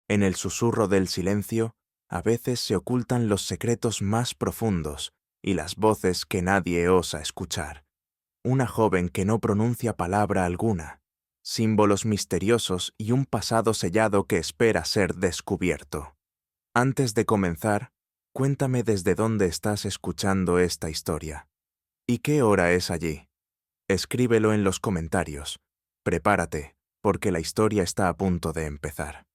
En el susurro del silencio, a veces se ocultan los secretos más profundos y las voces que nadie osa escuchar. Una joven que no pronuncia palabra alguna, símbolos misteriosos y un pasado sellado que espera ser descubierto. Antes de comenzar, cuéntame desde dónde estás escuchando esta historia. ¿Y qué hora es allí? Escríbelo en los comentarios. Prepárate, porque la historia está a punto de empezar.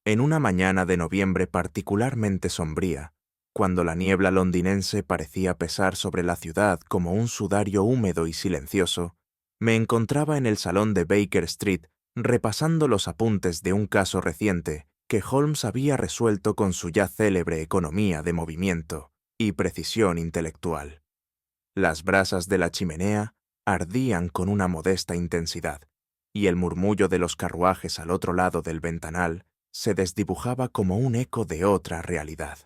En una mañana de noviembre particularmente sombría, cuando la niebla londinense parecía pesar sobre la ciudad como un sudario húmedo y silencioso, me encontraba en el salón de Baker Street repasando los apuntes de un caso reciente que Holmes había resuelto con su ya célebre economía de movimiento y precisión intelectual. Las brasas de la chimenea ardían con una modesta intensidad, y el murmullo de los carruajes al otro lado del ventanal se desdibujaba como un eco de otra realidad.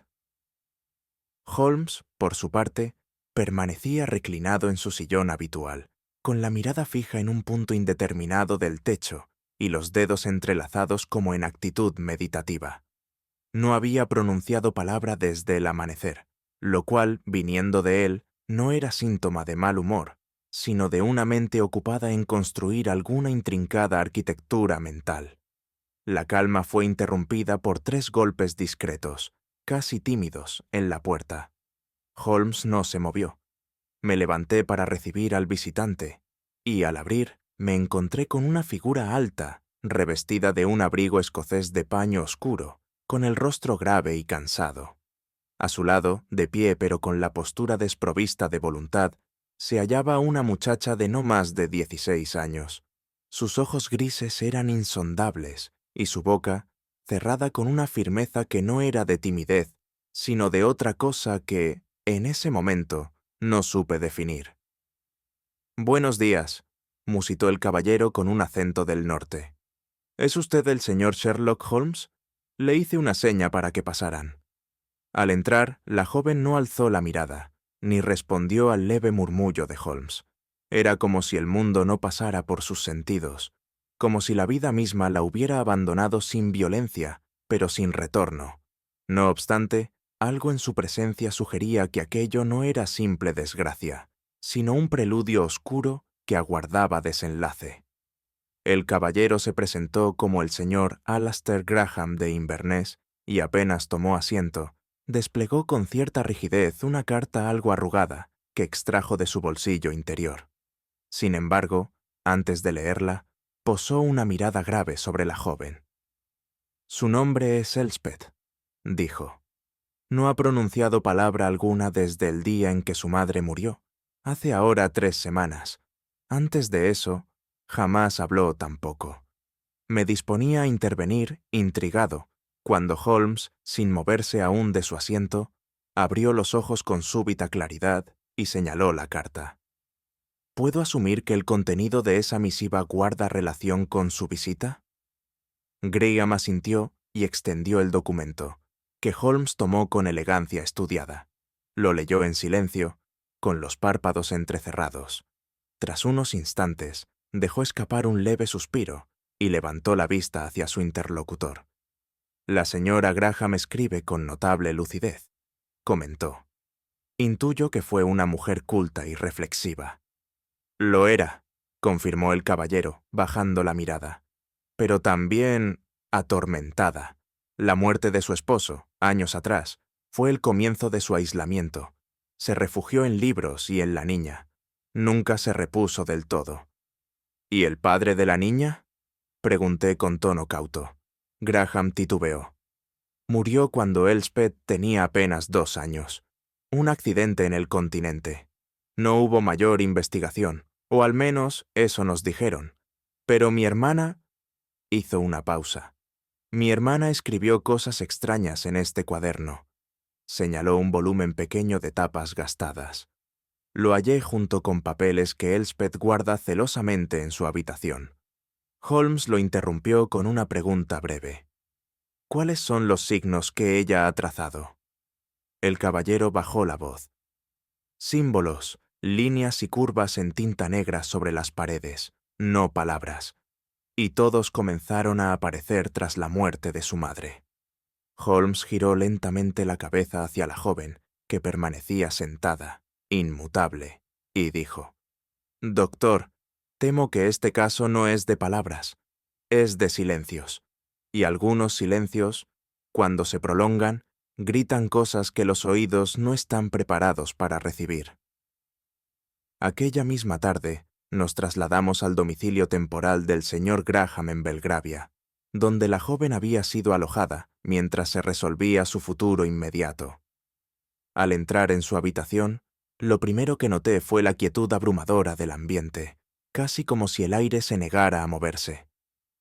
Holmes, por su parte, permanecía reclinado en su sillón habitual, con la mirada fija en un punto indeterminado del techo y los dedos entrelazados como en actitud meditativa. No había pronunciado palabra desde el amanecer, lo cual, viniendo de él, no era síntoma de mal humor, sino de una mente ocupada en construir alguna intrincada arquitectura mental. La calma fue interrumpida por 3 golpes discretos, casi tímidos, en la puerta. Holmes no se movió. Me levanté para recibir al visitante, y al abrir me encontré con una figura alta, revestida de un abrigo escocés de paño oscuro, con el rostro grave y cansado. A su lado, de pie pero con la postura desprovista de voluntad, se hallaba una muchacha de no más de 16 años. Sus ojos grises eran insondables, y su boca, cerrada con una firmeza que no era de timidez, sino de otra cosa que, en ese momento, no supe definir. «Buenos días», musitó el caballero con un acento del norte. «¿Es usted el señor Sherlock Holmes?» Le hice una seña para que pasaran. Al entrar, la joven no alzó la mirada, ni respondió al leve murmullo de Holmes. Era como si el mundo no pasara por sus sentidos, como si la vida misma la hubiera abandonado sin violencia, pero sin retorno. No obstante, algo en su presencia sugería que aquello no era simple desgracia, sino un preludio oscuro que aguardaba desenlace. El caballero se presentó como el señor Alastair Graham de Inverness y apenas tomó asiento, desplegó con cierta rigidez una carta algo arrugada que extrajo de su bolsillo interior. Sin embargo, antes de leerla, posó una mirada grave sobre la joven. «Su nombre es Elspeth», dijo. «No ha pronunciado palabra alguna desde el día en que su madre murió, hace ahora 3 semanas. Antes de eso, jamás habló tampoco». Me disponía a intervenir, intrigado, cuando Holmes, sin moverse aún de su asiento, abrió los ojos con súbita claridad y señaló la carta. ¿Puedo asumir que el contenido de esa misiva guarda relación con su visita? Graham asintió y extendió el documento, que Holmes tomó con elegancia estudiada. Lo leyó en silencio, con los párpados entrecerrados. Tras unos instantes, dejó escapar un leve suspiro y levantó la vista hacia su interlocutor. «La señora Graham escribe con notable lucidez», comentó. «Intuyo que fue una mujer culta y reflexiva». «Lo era», confirmó el caballero, bajando la mirada. «Pero también atormentada. La muerte de su esposo, años atrás, fue el comienzo de su aislamiento. Se refugió en libros y en la niña. Nunca se repuso del todo». «¿Y el padre de la niña?», pregunté con tono cauto. Graham titubeó. «Murió cuando Elspeth tenía apenas 2 años. Un accidente en el continente. No hubo mayor investigación, o al menos eso nos dijeron. Pero mi hermana...» Hizo una pausa. «Mi hermana escribió cosas extrañas en este cuaderno». Señaló un volumen pequeño de tapas gastadas. «Lo hallé junto con papeles que Elspeth guarda celosamente en su habitación». Holmes lo interrumpió con una pregunta breve. «¿Cuáles son los signos que ella ha trazado?». El caballero bajó la voz. «Símbolos, líneas y curvas en tinta negra sobre las paredes, no palabras. y todos comenzaron a aparecer tras la muerte de su madre. Holmes giró lentamente la cabeza hacia la joven, que permanecía sentada, inmutable, y dijo: «Doctor, temo que este caso no es de palabras, es de silencios, y algunos silencios, cuando se prolongan, gritan cosas que los oídos no están preparados para recibir». Aquella misma tarde, nos trasladamos al domicilio temporal del señor Graham en Belgravia, donde la joven había sido alojada mientras se resolvía su futuro inmediato. Al entrar en su habitación, lo primero que noté fue la quietud abrumadora del ambiente, casi como si el aire se negara a moverse.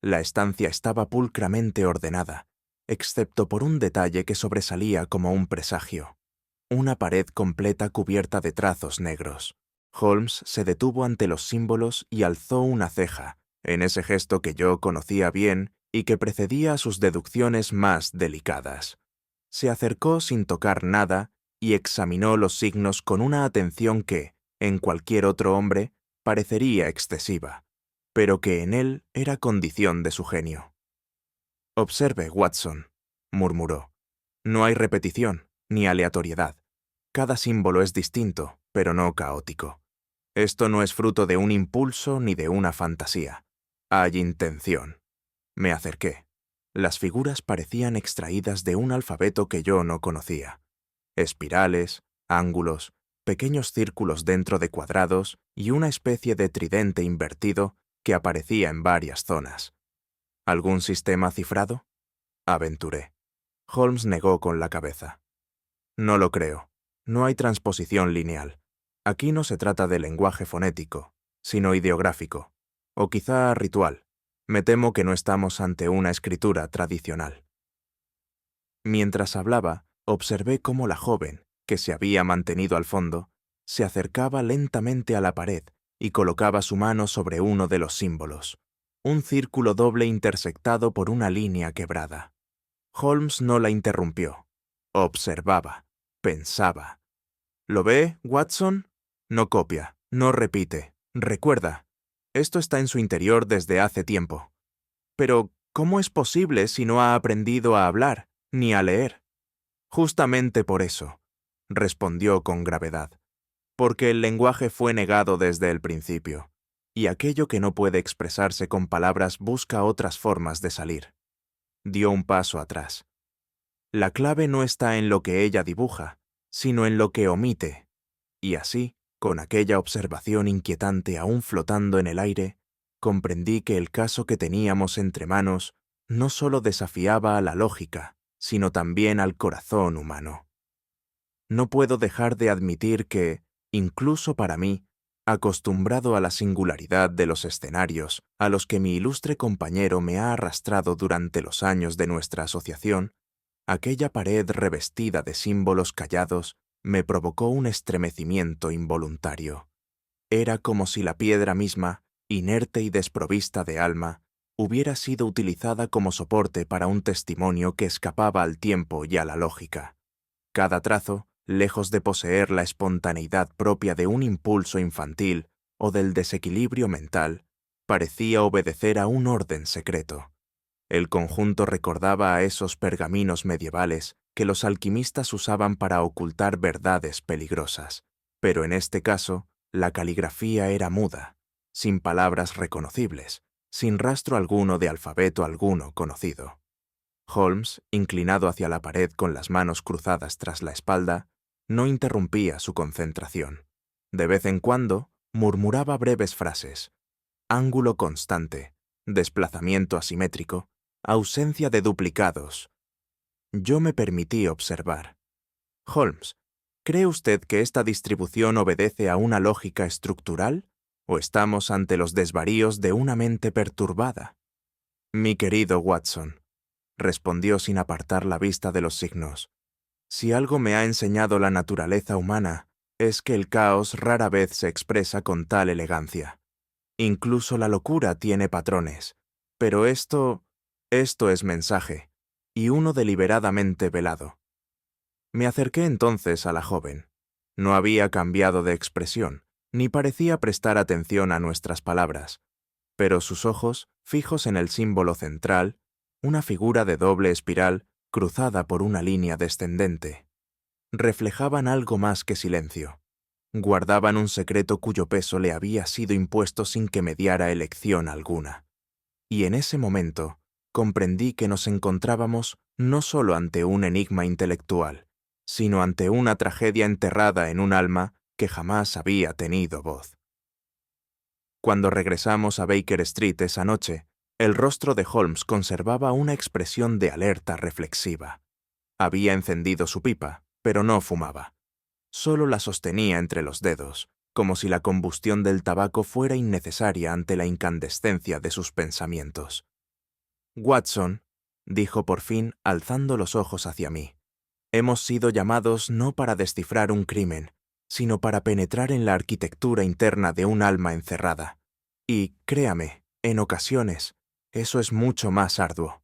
La estancia estaba pulcramente ordenada, excepto por un detalle que sobresalía como un presagio: una pared completa cubierta de trazos negros. Holmes se detuvo ante los símbolos y alzó una ceja, en ese gesto que yo conocía bien y que precedía a sus deducciones más delicadas. Se acercó sin tocar nada y examinó los signos con una atención que, en cualquier otro hombre, parecería excesiva, pero que en él era condición de su genio. «Observe, Watson», murmuró. «No hay repetición, ni aleatoriedad. Cada símbolo es distinto, pero no caótico. Esto no es fruto de un impulso ni de una fantasía. Hay intención». Me acerqué. Las figuras parecían extraídas de un alfabeto que yo no conocía. Espirales, ángulos, pequeños círculos dentro de cuadrados y una especie de tridente invertido que aparecía en varias zonas. ¿Algún sistema cifrado?, aventuré. Holmes negó con la cabeza. «No lo creo. No hay transposición lineal. Aquí no se trata de lenguaje fonético, sino ideográfico, o quizá ritual. Me temo que no estamos ante una escritura tradicional». Mientras hablaba, observé cómo la joven, que se había mantenido al fondo, se acercaba lentamente a la pared y colocaba su mano sobre uno de los símbolos, un círculo doble intersectado por una línea quebrada. Holmes no la interrumpió. Observaba, pensaba. «¿Lo ve, Watson? No copia, no repite. Recuerda, esto está en su interior desde hace tiempo. Pero, ¿cómo es posible si no ha aprendido a hablar, ni a leer?» «Justamente por eso», respondió con gravedad, «porque el lenguaje fue negado desde el principio, y aquello que no puede expresarse con palabras busca otras formas de salir». Dio un paso atrás. «La clave no está en lo que ella dibuja, sino en lo que omite». Y así, con aquella observación inquietante aún flotando en el aire, comprendí que el caso que teníamos entre manos no solo desafiaba a la lógica, sino también al corazón humano. No puedo dejar de admitir que, incluso para mí, acostumbrado a la singularidad de los escenarios a los que mi ilustre compañero me ha arrastrado durante los años de nuestra asociación, aquella pared revestida de símbolos callados me provocó un estremecimiento involuntario. Era como si la piedra misma, inerte y desprovista de alma, hubiera sido utilizada como soporte para un testimonio que escapaba al tiempo y a la lógica. Cada trazo, lejos de poseer la espontaneidad propia de un impulso infantil o del desequilibrio mental, parecía obedecer a un orden secreto. El conjunto recordaba a esos pergaminos medievales que los alquimistas usaban para ocultar verdades peligrosas, pero en este caso, la caligrafía era muda, sin palabras reconocibles, sin rastro alguno de alfabeto alguno conocido. Holmes, inclinado hacia la pared con las manos cruzadas tras la espalda, no interrumpía su concentración. De vez en cuando, murmuraba breves frases: ángulo constante, desplazamiento asimétrico, ausencia de duplicados. Yo me permití observar. «Holmes, ¿cree usted que esta distribución obedece a una lógica estructural o estamos ante los desvaríos de una mente perturbada?» «Mi querido Watson», respondió sin apartar la vista de los signos, «si algo me ha enseñado la naturaleza humana, es que el caos rara vez se expresa con tal elegancia. Incluso la locura tiene patrones, pero esto es mensaje, y uno deliberadamente velado». Me acerqué entonces a la joven. No había cambiado de expresión, ni parecía prestar atención a nuestras palabras, pero sus ojos, fijos en el símbolo central, una figura de doble espiral cruzada por una línea descendente, reflejaban algo más que silencio. Guardaban un secreto cuyo peso le había sido impuesto sin que mediara elección alguna. Y en ese momento comprendí que nos encontrábamos no solo ante un enigma intelectual, sino ante una tragedia enterrada en un alma que jamás había tenido voz. Cuando regresamos a Baker Street esa noche, el rostro de Holmes conservaba una expresión de alerta reflexiva. Había encendido su pipa, pero no fumaba. Solo la sostenía entre los dedos, como si la combustión del tabaco fuera innecesaria ante la incandescencia de sus pensamientos. «Watson», dijo por fin, alzando los ojos hacia mí, «hemos sido llamados no para descifrar un crimen, sino para penetrar en la arquitectura interna de un alma encerrada. Y, créame, en ocasiones, eso es mucho más arduo».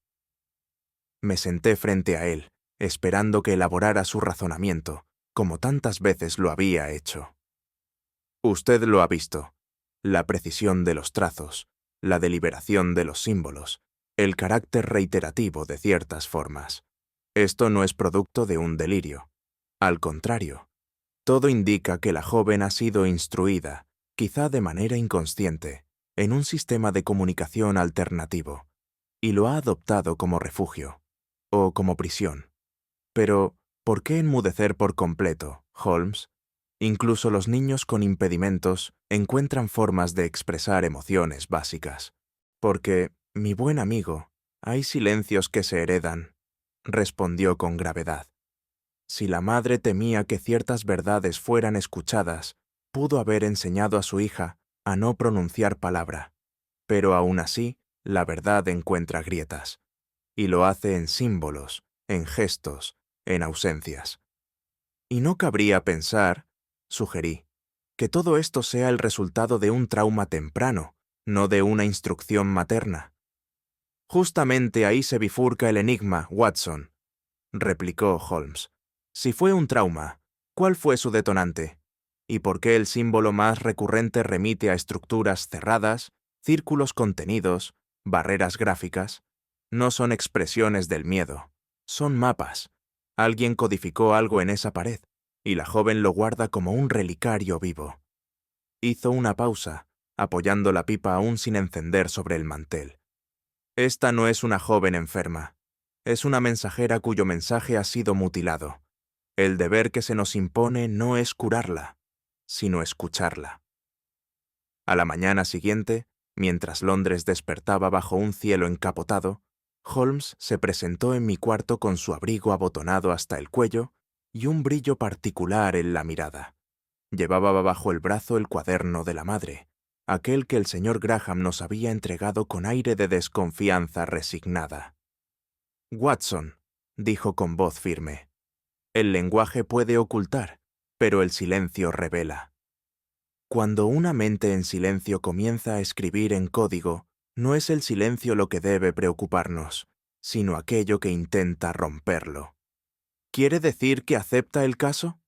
Me senté frente a él, esperando que elaborara su razonamiento, como tantas veces lo había hecho. «Usted lo ha visto. La precisión de los trazos, la deliberación de los símbolos, el carácter reiterativo de ciertas formas. Esto no es producto de un delirio. Al contrario, todo indica que la joven ha sido instruida, quizá de manera inconsciente, en un sistema de comunicación alternativo, y lo ha adoptado como refugio, o como prisión. Pero, ¿por qué enmudecer por completo, Holmes? Incluso los niños con impedimentos encuentran formas de expresar emociones básicas. Porque, mi buen amigo, hay silencios que se heredan, respondió con gravedad. Si la madre temía que ciertas verdades fueran escuchadas, pudo haber enseñado a su hija a no pronunciar palabra, pero aún así, la verdad encuentra grietas, y lo hace en símbolos, en gestos, en ausencias. Y no cabría pensar, sugerí, que todo esto sea el resultado de un trauma temprano, no de una instrucción materna. Justamente ahí se bifurca el enigma, Watson, replicó Holmes. Si fue un trauma, ¿cuál fue su detonante? ¿Y por qué el símbolo más recurrente remite a estructuras cerradas, círculos contenidos, barreras gráficas? No son expresiones del miedo, son mapas. Alguien codificó algo en esa pared, y la joven lo guarda como un relicario vivo. Hizo una pausa, apoyando la pipa aún sin encender sobre el mantel. Esta no es una joven enferma. Es una mensajera cuyo mensaje ha sido mutilado. El deber que se nos impone no es curarla, sino escucharla. A la mañana siguiente, mientras Londres despertaba bajo un cielo encapotado, Holmes se presentó en mi cuarto con su abrigo abotonado hasta el cuello y un brillo particular en la mirada. Llevaba bajo el brazo el cuaderno de la madre, aquel que el señor Graham nos había entregado con aire de desconfianza resignada. «Watson», dijo con voz firme, «el lenguaje puede ocultar, pero el silencio revela. Cuando una mente en silencio comienza a escribir en código, no es el silencio lo que debe preocuparnos, sino aquello que intenta romperlo». ¿Quiere decir que acepta el caso?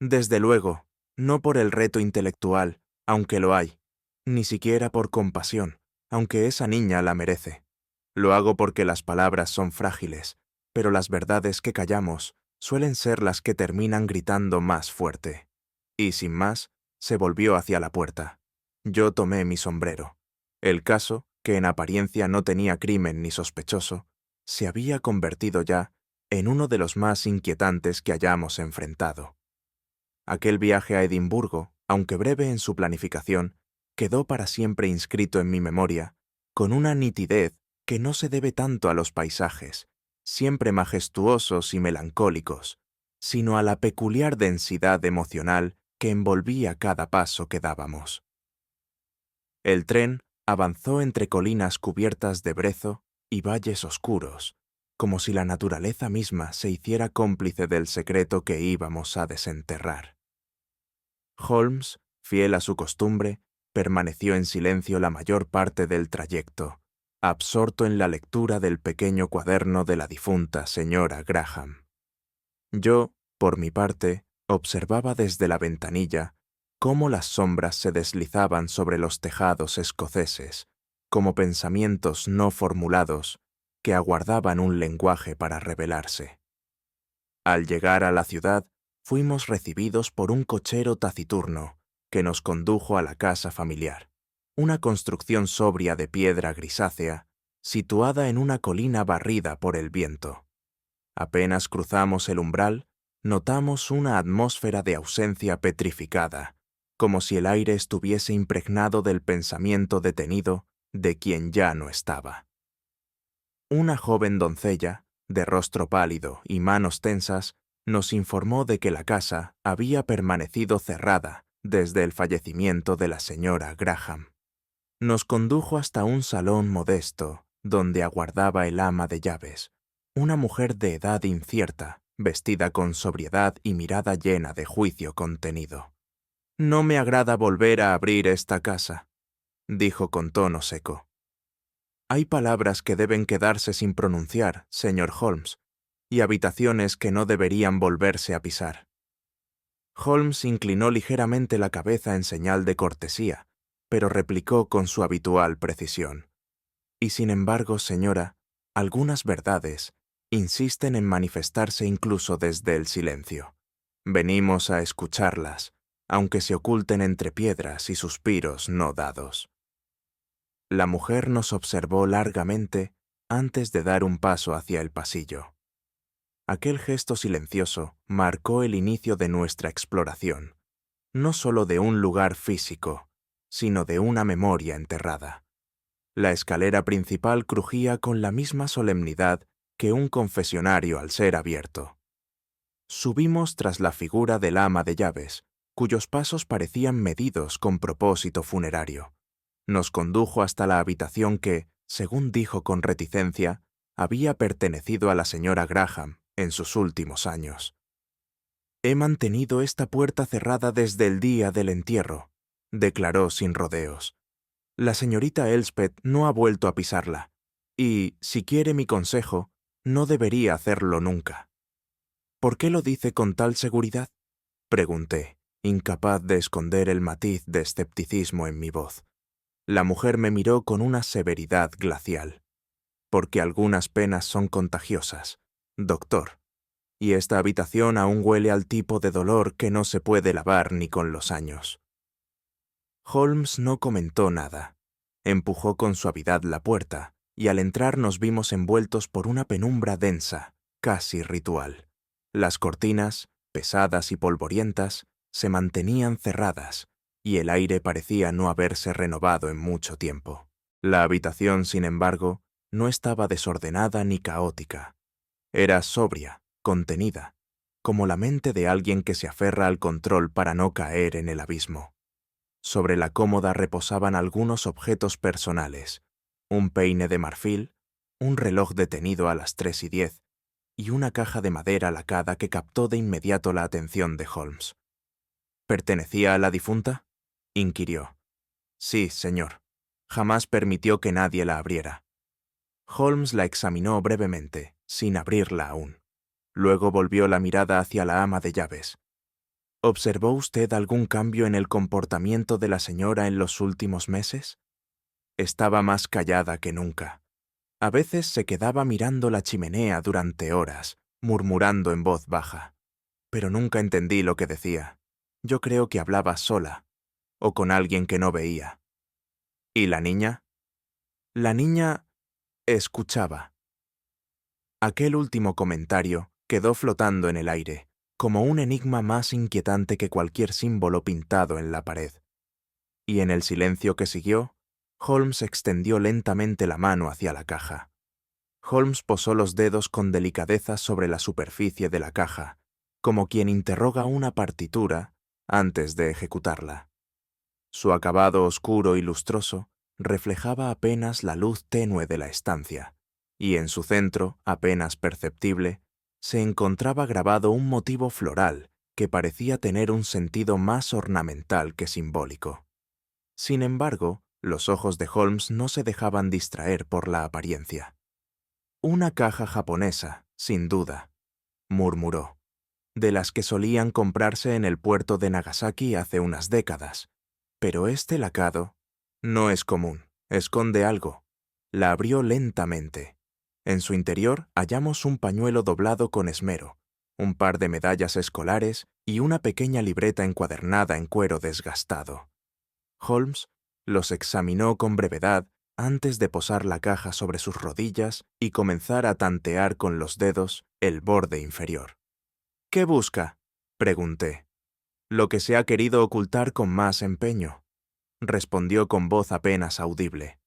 Desde luego, no por el reto intelectual, aunque lo hay, ni siquiera por compasión, aunque esa niña la merece. Lo hago porque las palabras son frágiles, pero las verdades que callamos suelen ser las que terminan gritando más fuerte. Y sin más, se volvió hacia la puerta. Yo tomé mi sombrero. El caso, que en apariencia no tenía crimen ni sospechoso, se había convertido ya en uno de los más inquietantes que hayamos enfrentado. Aquel viaje a Edimburgo, aunque breve en su planificación, quedó para siempre inscrito en mi memoria, con una nitidez que no se debe tanto a los paisajes, siempre majestuosos y melancólicos, sino a la peculiar densidad emocional que envolvía cada paso que dábamos. El tren avanzó entre colinas cubiertas de brezo y valles oscuros, como si la naturaleza misma se hiciera cómplice del secreto que íbamos a desenterrar. Holmes, fiel a su costumbre, permaneció en silencio la mayor parte del trayecto, absorto en la lectura del pequeño cuaderno de la difunta señora Graham. Yo, por mi parte, observaba desde la ventanilla cómo las sombras se deslizaban sobre los tejados escoceses, como pensamientos no formulados que aguardaban un lenguaje para revelarse. Al llegar a la ciudad, fuimos recibidos por un cochero taciturno que nos condujo a la casa familiar, una construcción sobria de piedra grisácea, situada en una colina barrida por el viento. Apenas cruzamos el umbral, notamos una atmósfera de ausencia petrificada, como si el aire estuviese impregnado del pensamiento detenido de quien ya no estaba. Una joven doncella, de rostro pálido y manos tensas, nos informó de que la casa había permanecido cerrada desde el fallecimiento de la señora Graham. Nos condujo hasta un salón modesto, donde aguardaba el ama de llaves, una mujer de edad incierta, vestida con sobriedad y mirada llena de juicio contenido. «No me agrada volver a abrir esta casa», dijo con tono seco. «Hay palabras que deben quedarse sin pronunciar, señor Holmes, y habitaciones que no deberían volverse a pisar». Holmes inclinó ligeramente la cabeza en señal de cortesía, pero replicó con su habitual precisión. «Y sin embargo, señora, algunas verdades insisten en manifestarse incluso desde el silencio. Venimos a escucharlas, aunque se oculten entre piedras y suspiros no dados». La mujer nos observó largamente antes de dar un paso hacia el pasillo. Aquel gesto silencioso marcó el inicio de nuestra exploración, no solo de un lugar físico, sino de una memoria enterrada. La escalera principal crujía con la misma solemnidad que un confesionario al ser abierto. Subimos tras la figura del ama de llaves, cuyos pasos parecían medidos con propósito funerario. Nos condujo hasta la habitación que, según dijo con reticencia, había pertenecido a la señora Graham en sus últimos años. «He mantenido esta puerta cerrada desde el día del entierro», declaró sin rodeos. «La señorita Elspeth no ha vuelto a pisarla, y, si quiere mi consejo, no debería hacerlo nunca». «¿Por qué lo dice con tal seguridad?», pregunté, incapaz de esconder el matiz de escepticismo en mi voz. La mujer me miró con una severidad glacial. «Porque algunas penas son contagiosas, doctor, y esta habitación aún huele al tipo de dolor que no se puede lavar ni con los años». Holmes no comentó nada. Empujó con suavidad la puerta, y al entrar nos vimos envueltos por una penumbra densa, casi ritual. Las cortinas, pesadas y polvorientas, se mantenían cerradas, y el aire parecía no haberse renovado en mucho tiempo. La habitación, sin embargo, no estaba desordenada ni caótica. Era sobria, contenida, como la mente de alguien que se aferra al control para no caer en el abismo. Sobre la cómoda reposaban algunos objetos personales, un peine de marfil, un reloj detenido a las 3:10 y una caja de madera lacada que captó de inmediato la atención de Holmes. «¿Pertenecía a la difunta?», inquirió. «Sí, señor. Jamás permitió que nadie la abriera». Holmes la examinó brevemente, sin abrirla aún. Luego volvió la mirada hacia la ama de llaves. «¿Observó usted algún cambio en el comportamiento de la señora en los últimos meses?» Estaba más callada que nunca. A veces se quedaba mirando la chimenea durante horas, murmurando en voz baja. Pero nunca entendí lo que decía. Yo creo que hablaba sola, o con alguien que no veía. ¿Y la niña? La niña escuchaba. Aquel último comentario quedó flotando en el aire, como un enigma más inquietante que cualquier símbolo pintado en la pared. Y en el silencio que siguió, Holmes extendió lentamente la mano hacia la caja. Holmes posó los dedos con delicadeza sobre la superficie de la caja, como quien interroga una partitura antes de ejecutarla. Su acabado oscuro y lustroso reflejaba apenas la luz tenue de la estancia, y en su centro, apenas perceptible, se encontraba grabado un motivo floral que parecía tener un sentido más ornamental que simbólico. Sin embargo, los ojos de Holmes no se dejaban distraer por la apariencia. «Una caja japonesa, sin duda», murmuró, «de las que solían comprarse en el puerto de Nagasaki hace unas décadas. Pero este lacado no es común, Esconde algo. La abrió lentamente. En su interior hallamos un pañuelo doblado con esmero, un par de medallas escolares y una pequeña libreta encuadernada en cuero desgastado. Holmes los examinó con brevedad antes de posar la caja sobre sus rodillas y comenzar a tantear con los dedos el borde inferior. «¿Qué busca?», pregunté. «Lo que se ha querido ocultar con más empeño», respondió con voz apenas audible.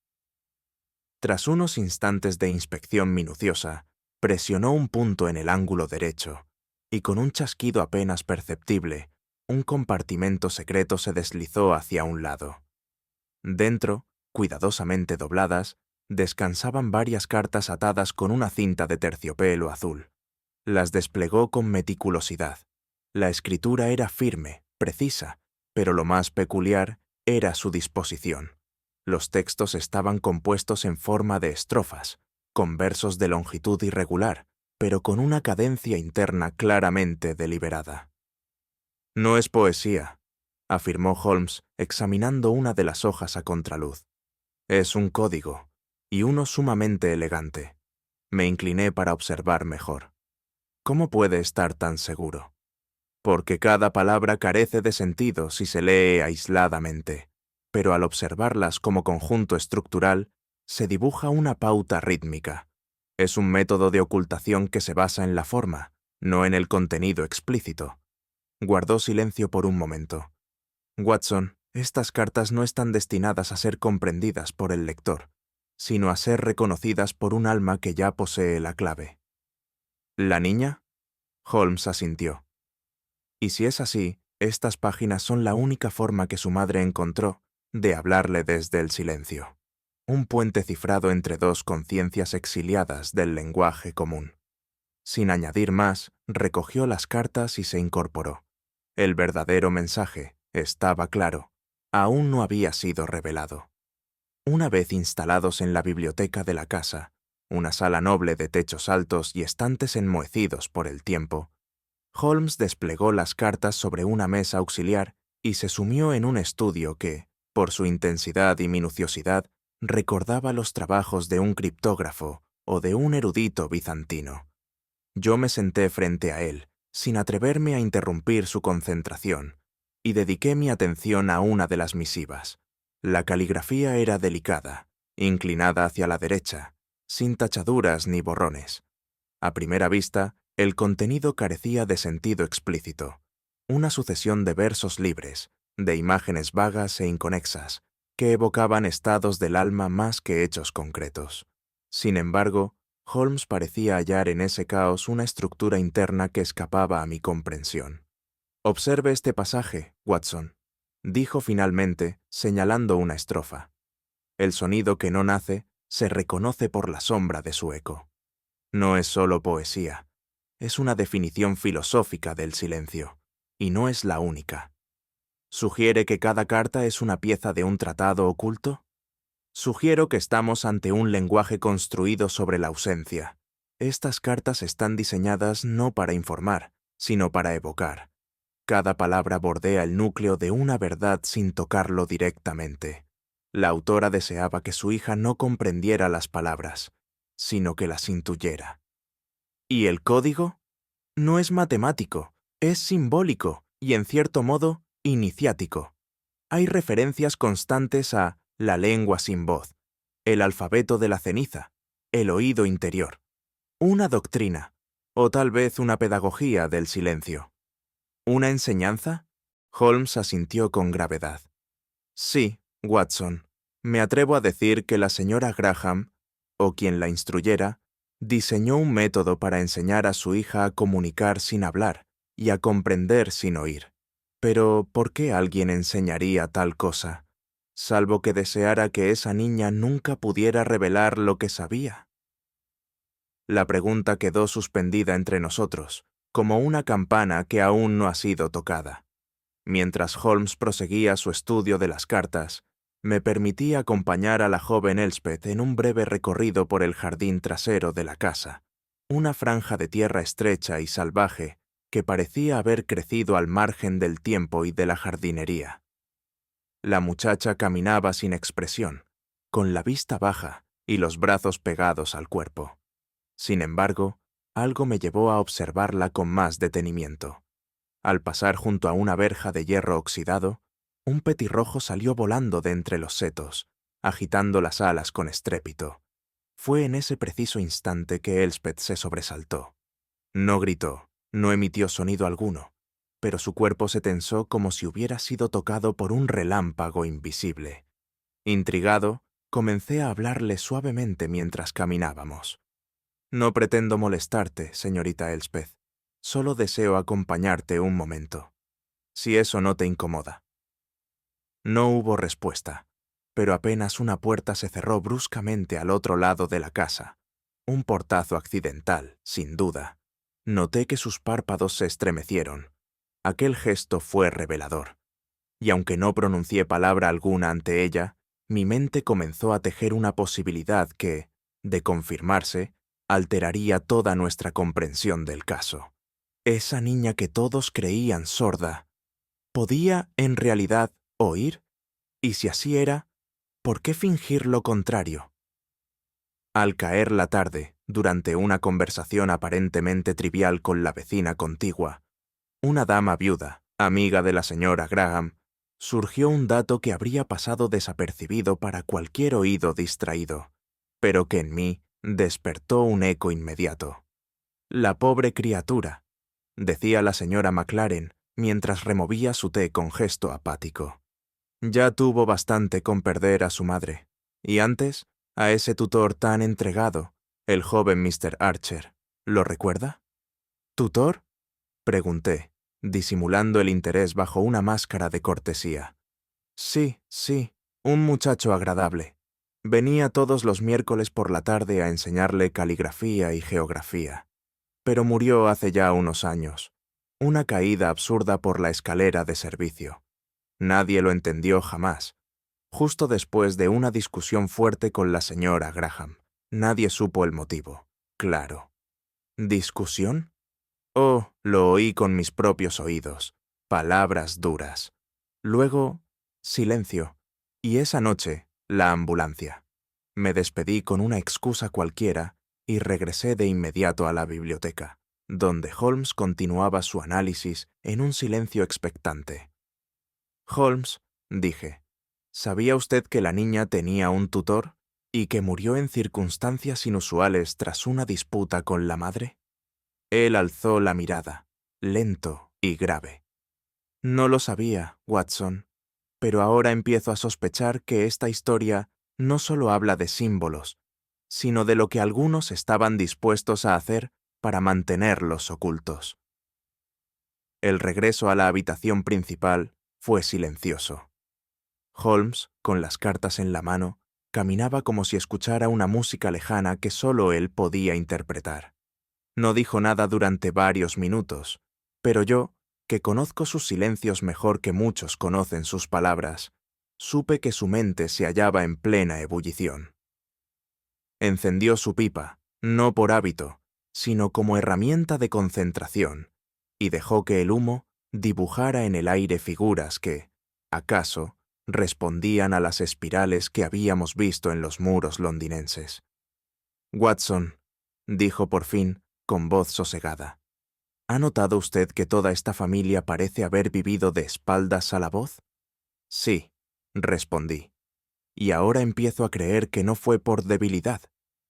Tras unos instantes de inspección minuciosa, presionó un punto en el ángulo derecho, y con un chasquido apenas perceptible, un compartimento secreto se deslizó hacia un lado. Dentro, cuidadosamente dobladas, descansaban varias cartas atadas con una cinta de terciopelo azul. Las desplegó con meticulosidad. La escritura era firme, precisa, pero lo más peculiar era su disposición. Los textos estaban compuestos en forma de estrofas, con versos de longitud irregular, pero con una cadencia interna claramente deliberada. «No es poesía», afirmó Holmes, examinando una de las hojas a contraluz. «Es un código, y uno sumamente elegante». Me incliné para observar mejor. «¿Cómo puede estar tan seguro?». «Porque cada palabra carece de sentido si se lee aisladamente, pero al observarlas como conjunto estructural, se dibuja una pauta rítmica. Es un método de ocultación que se basa en la forma, no en el contenido explícito». Guardó silencio por un momento. «Watson, estas cartas no están destinadas a ser comprendidas por el lector, sino a ser reconocidas por un alma que ya posee la clave». «¿La niña?». Holmes asintió. «Y si es así, estas páginas son la única forma que su madre encontró de hablarle desde el silencio. Un puente cifrado entre dos conciencias exiliadas del lenguaje común». Sin añadir más, recogió las cartas y se incorporó. El verdadero mensaje, estaba claro, aún no había sido revelado. Una vez instalados en la biblioteca de la casa, una sala noble de techos altos y estantes enmohecidos por el tiempo, Holmes desplegó las cartas sobre una mesa auxiliar y se sumió en un estudio que, por su intensidad y minuciosidad, recordaba los trabajos de un criptógrafo o de un erudito bizantino. Yo me senté frente a él, sin atreverme a interrumpir su concentración, y dediqué mi atención a una de las misivas. La caligrafía era delicada, inclinada hacia la derecha, sin tachaduras ni borrones. A primera vista, el contenido carecía de sentido explícito, una sucesión de versos libres, de imágenes vagas e inconexas, que evocaban estados del alma más que hechos concretos. Sin embargo, Holmes parecía hallar en ese caos una estructura interna que escapaba a mi comprensión. «Observe este pasaje, Watson», dijo finalmente, señalando una estrofa. «El sonido que no nace se reconoce por la sombra de su eco». No es solo poesía, es una definición filosófica del silencio, y no es la única. ¿Sugiere que cada carta es una pieza de un tratado oculto? Sugiero que estamos ante un lenguaje construido sobre la ausencia. Estas cartas están diseñadas no para informar, sino para evocar. Cada palabra bordea el núcleo de una verdad sin tocarlo directamente. La autora deseaba que su hija no comprendiera las palabras, sino que las intuyera. ¿Y el código? No es matemático, es simbólico y, en cierto modo, iniciático. Hay referencias constantes a la lengua sin voz, el alfabeto de la ceniza, el oído interior, una doctrina, o tal vez una pedagogía del silencio. ¿Una enseñanza? Holmes asintió con gravedad. Sí, Watson, me atrevo a decir que la señora Graham, o quien la instruyera, diseñó un método para enseñar a su hija a comunicar sin hablar y a comprender sin oír. Pero, ¿por qué alguien enseñaría tal cosa? Salvo que deseara que esa niña nunca pudiera revelar lo que sabía. La pregunta quedó suspendida entre nosotros, como una campana que aún no ha sido tocada. Mientras Holmes proseguía su estudio de las cartas, me permití acompañar a la joven Elspeth en un breve recorrido por el jardín trasero de la casa, una franja de tierra estrecha y salvaje que parecía haber crecido al margen del tiempo y de la jardinería. La muchacha caminaba sin expresión, con la vista baja y los brazos pegados al cuerpo. Sin embargo, algo me llevó a observarla con más detenimiento. Al pasar junto a una verja de hierro oxidado, un petirrojo salió volando de entre los setos, agitando las alas con estrépito. Fue en ese preciso instante que Elspeth se sobresaltó. No gritó, no emitió sonido alguno, pero su cuerpo se tensó como si hubiera sido tocado por un relámpago invisible. Intrigado, comencé a hablarle suavemente mientras caminábamos. «No pretendo molestarte, señorita Elspeth. Solo deseo acompañarte un momento. Si eso no te incomoda». No hubo respuesta, pero apenas una puerta se cerró bruscamente al otro lado de la casa. Un portazo accidental, sin duda. Noté que sus párpados se estremecieron. Aquel gesto fue revelador. Y aunque no pronuncié palabra alguna ante ella, mi mente comenzó a tejer una posibilidad que, de confirmarse, alteraría toda nuestra comprensión del caso. Esa niña que todos creían sorda, ¿podía, en realidad, oír? Y si así era, ¿por qué fingir lo contrario? Al caer la tarde, durante una conversación aparentemente trivial con la vecina contigua, una dama viuda, amiga de la señora Graham, surgió un dato que habría pasado desapercibido para cualquier oído distraído, pero que en mí despertó un eco inmediato. «La pobre criatura», decía la señora Maclaren mientras removía su té con gesto apático. «Ya tuvo bastante con perder a su madre, y antes a ese tutor tan entregado, el joven Mr. Archer. ¿Lo recuerda?» «¿Tutor?», pregunté, disimulando el interés bajo una máscara de cortesía. «Sí, sí, un muchacho agradable. Venía todos los miércoles por la tarde a enseñarle caligrafía y geografía. Pero murió hace ya unos años. Una caída absurda por la escalera de servicio. Nadie lo entendió jamás. Justo después de una discusión fuerte con la señora Graham. Nadie supo el motivo. Claro. ¿Discusión? Oh, lo oí con mis propios oídos. Palabras duras. Luego, silencio. Y esa noche, la ambulancia. Me despedí con una excusa cualquiera y regresé de inmediato a la biblioteca, donde Holmes continuaba su análisis en un silencio expectante. «Holmes», dije, «¿sabía usted que la niña tenía un tutor y que murió en circunstancias inusuales tras una disputa con la madre?» Él alzó la mirada, lento y grave. «No lo sabía, Watson, pero ahora empiezo a sospechar que esta historia no solo habla de símbolos, sino de lo que algunos estaban dispuestos a hacer para mantenerlos ocultos». El regreso a la habitación principal fue silencioso. Holmes, con las cartas en la mano, caminaba como si escuchara una música lejana que solo él podía interpretar. No dijo nada durante varios minutos, pero yo, que conozco sus silencios mejor que muchos conocen sus palabras, supe que su mente se hallaba en plena ebullición. Encendió su pipa, no por hábito, sino como herramienta de concentración, y dejó que el humo dibujara en el aire figuras que, acaso, respondían a las espirales que habíamos visto en los muros londinenses. «Watson», dijo por fin, con voz sosegada, ¿ha notado usted que toda esta familia parece haber vivido de espaldas a la voz? Sí, respondí. Y ahora empiezo a creer que no fue por debilidad,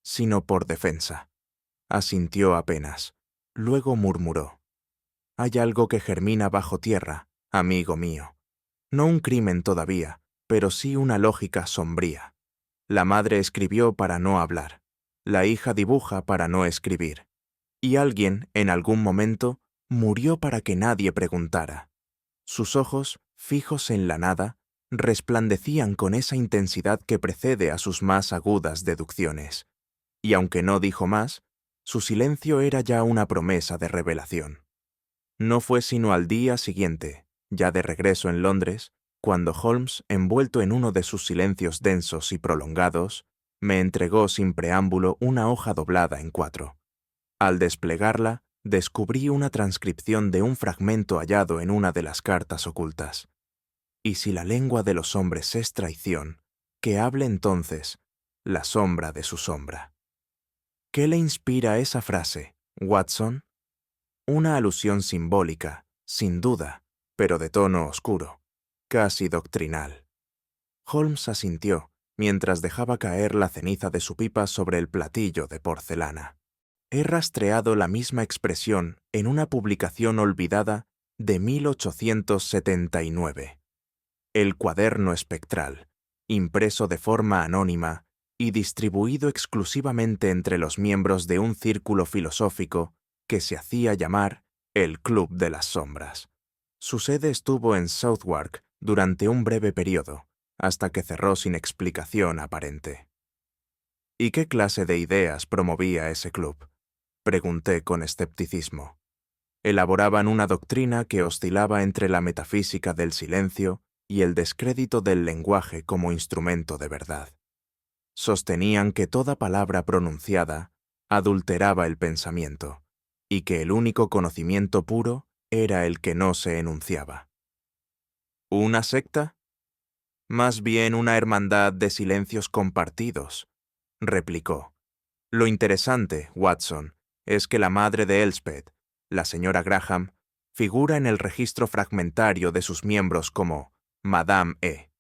sino por defensa. Asintió apenas. Luego murmuró. Hay algo que germina bajo tierra, amigo mío. No un crimen todavía, pero sí una lógica sombría. La madre escribió para no hablar. La hija dibuja para no escribir. Y alguien, en algún momento, murió para que nadie preguntara. Sus ojos, fijos en la nada, resplandecían con esa intensidad que precede a sus más agudas deducciones. Y aunque no dijo más, su silencio era ya una promesa de revelación. No fue sino al día siguiente, ya de regreso en Londres, cuando Holmes, envuelto en uno de sus silencios densos y prolongados, me entregó sin preámbulo una hoja doblada en 4. Al desplegarla, descubrí una transcripción de un fragmento hallado en una de las cartas ocultas. Y si la lengua de los hombres es traición, Que hable entonces la sombra de su sombra. ¿Qué le inspira esa frase, Watson? Una alusión simbólica, sin duda, pero de tono oscuro, casi doctrinal. Holmes asintió mientras dejaba caer la ceniza de su pipa sobre el platillo de porcelana. He rastreado la misma expresión en una publicación olvidada de 1879. El cuaderno espectral, impreso de forma anónima y distribuido exclusivamente entre los miembros de un círculo filosófico que se hacía llamar el Club de las Sombras. Su sede estuvo en Southwark durante un breve periodo, hasta que cerró sin explicación aparente. ¿Y qué clase de ideas promovía ese club?, pregunté con escepticismo. Elaboraban una doctrina que oscilaba entre la metafísica del silencio y el descrédito del lenguaje como instrumento de verdad. Sostenían que toda palabra pronunciada adulteraba el pensamiento, y que el único conocimiento puro era el que no se enunciaba. ¿Una secta? Más bien una hermandad de silencios compartidos, replicó. Lo interesante, Watson, es que la madre de Elspeth, la señora Graham, figura en el registro fragmentario de sus miembros como Madame E.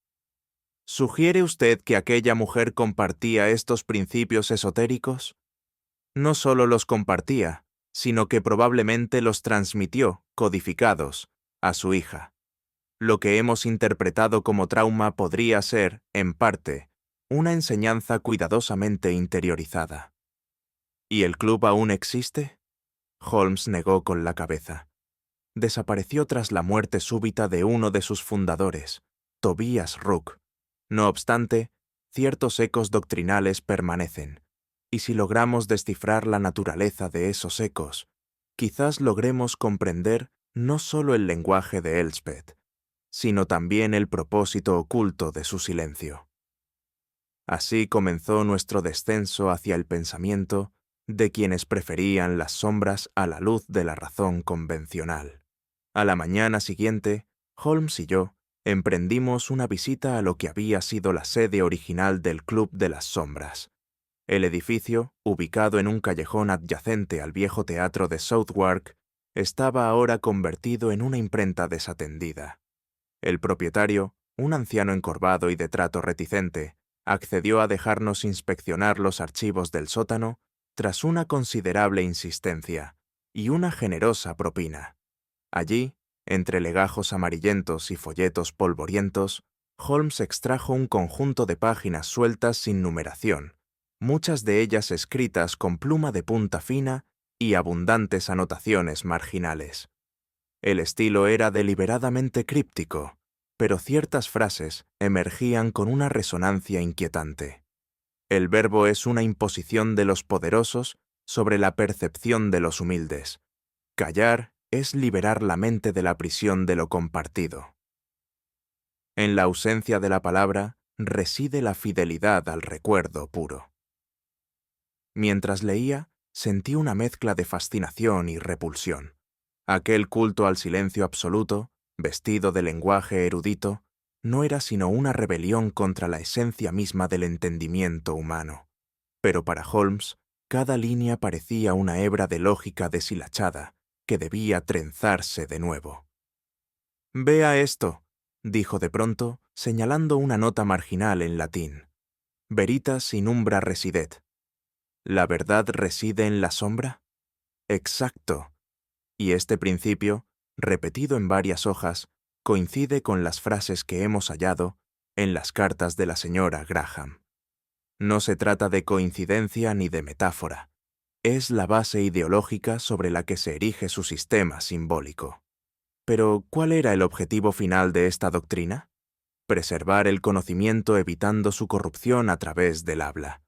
¿Sugiere usted que aquella mujer compartía estos principios esotéricos? No solo los compartía, sino que probablemente los transmitió, codificados, a su hija. Lo que hemos interpretado como trauma podría ser, en parte, una enseñanza cuidadosamente interiorizada. ¿Y el club aún existe? Holmes negó con la cabeza. Desapareció tras la muerte súbita de uno de sus fundadores, Tobias Rook. No obstante, ciertos ecos doctrinales permanecen, y si logramos descifrar la naturaleza de esos ecos, quizás logremos comprender no solo el lenguaje de Elspeth, sino también el propósito oculto de su silencio. Así comenzó nuestro descenso hacia el pensamiento de quienes preferían las sombras a la luz de la razón convencional. A la mañana siguiente, Holmes y yo emprendimos una visita a lo que había sido la sede original del Club de las Sombras. El edificio, ubicado en un callejón adyacente al viejo teatro de Southwark, estaba ahora convertido en una imprenta desatendida. El propietario, un anciano encorvado y de trato reticente, accedió a dejarnos inspeccionar los archivos del sótano tras una considerable insistencia y una generosa propina. Allí, entre legajos amarillentos y folletos polvorientos, Holmes extrajo un conjunto de páginas sueltas sin numeración, muchas de ellas escritas con pluma de punta fina y abundantes anotaciones marginales. El estilo era deliberadamente críptico, pero ciertas frases emergían con una resonancia inquietante. El verbo es una imposición de los poderosos sobre la percepción de los humildes. Callar es liberar la mente de la prisión de lo compartido. En la ausencia de la palabra reside la fidelidad al recuerdo puro. Mientras leía, sentí una mezcla de fascinación y repulsión. Aquel culto al silencio absoluto, vestido de lenguaje erudito, no era sino una rebelión contra la esencia misma del entendimiento humano. Pero para Holmes, cada línea parecía una hebra de lógica deshilachada que debía trenzarse de nuevo. «Vea esto», dijo de pronto, señalando una nota marginal en latín. «Veritas in umbra residet». ¿La verdad reside en la sombra? Exacto. Y este principio, repetido en varias hojas, coincide con las frases que hemos hallado en las cartas de la señora Graham. No se trata de coincidencia ni de metáfora. Es la base ideológica sobre la que se erige su sistema simbólico. Pero, ¿cuál era el objetivo final de esta doctrina? Preservar el conocimiento evitando su corrupción a través del habla.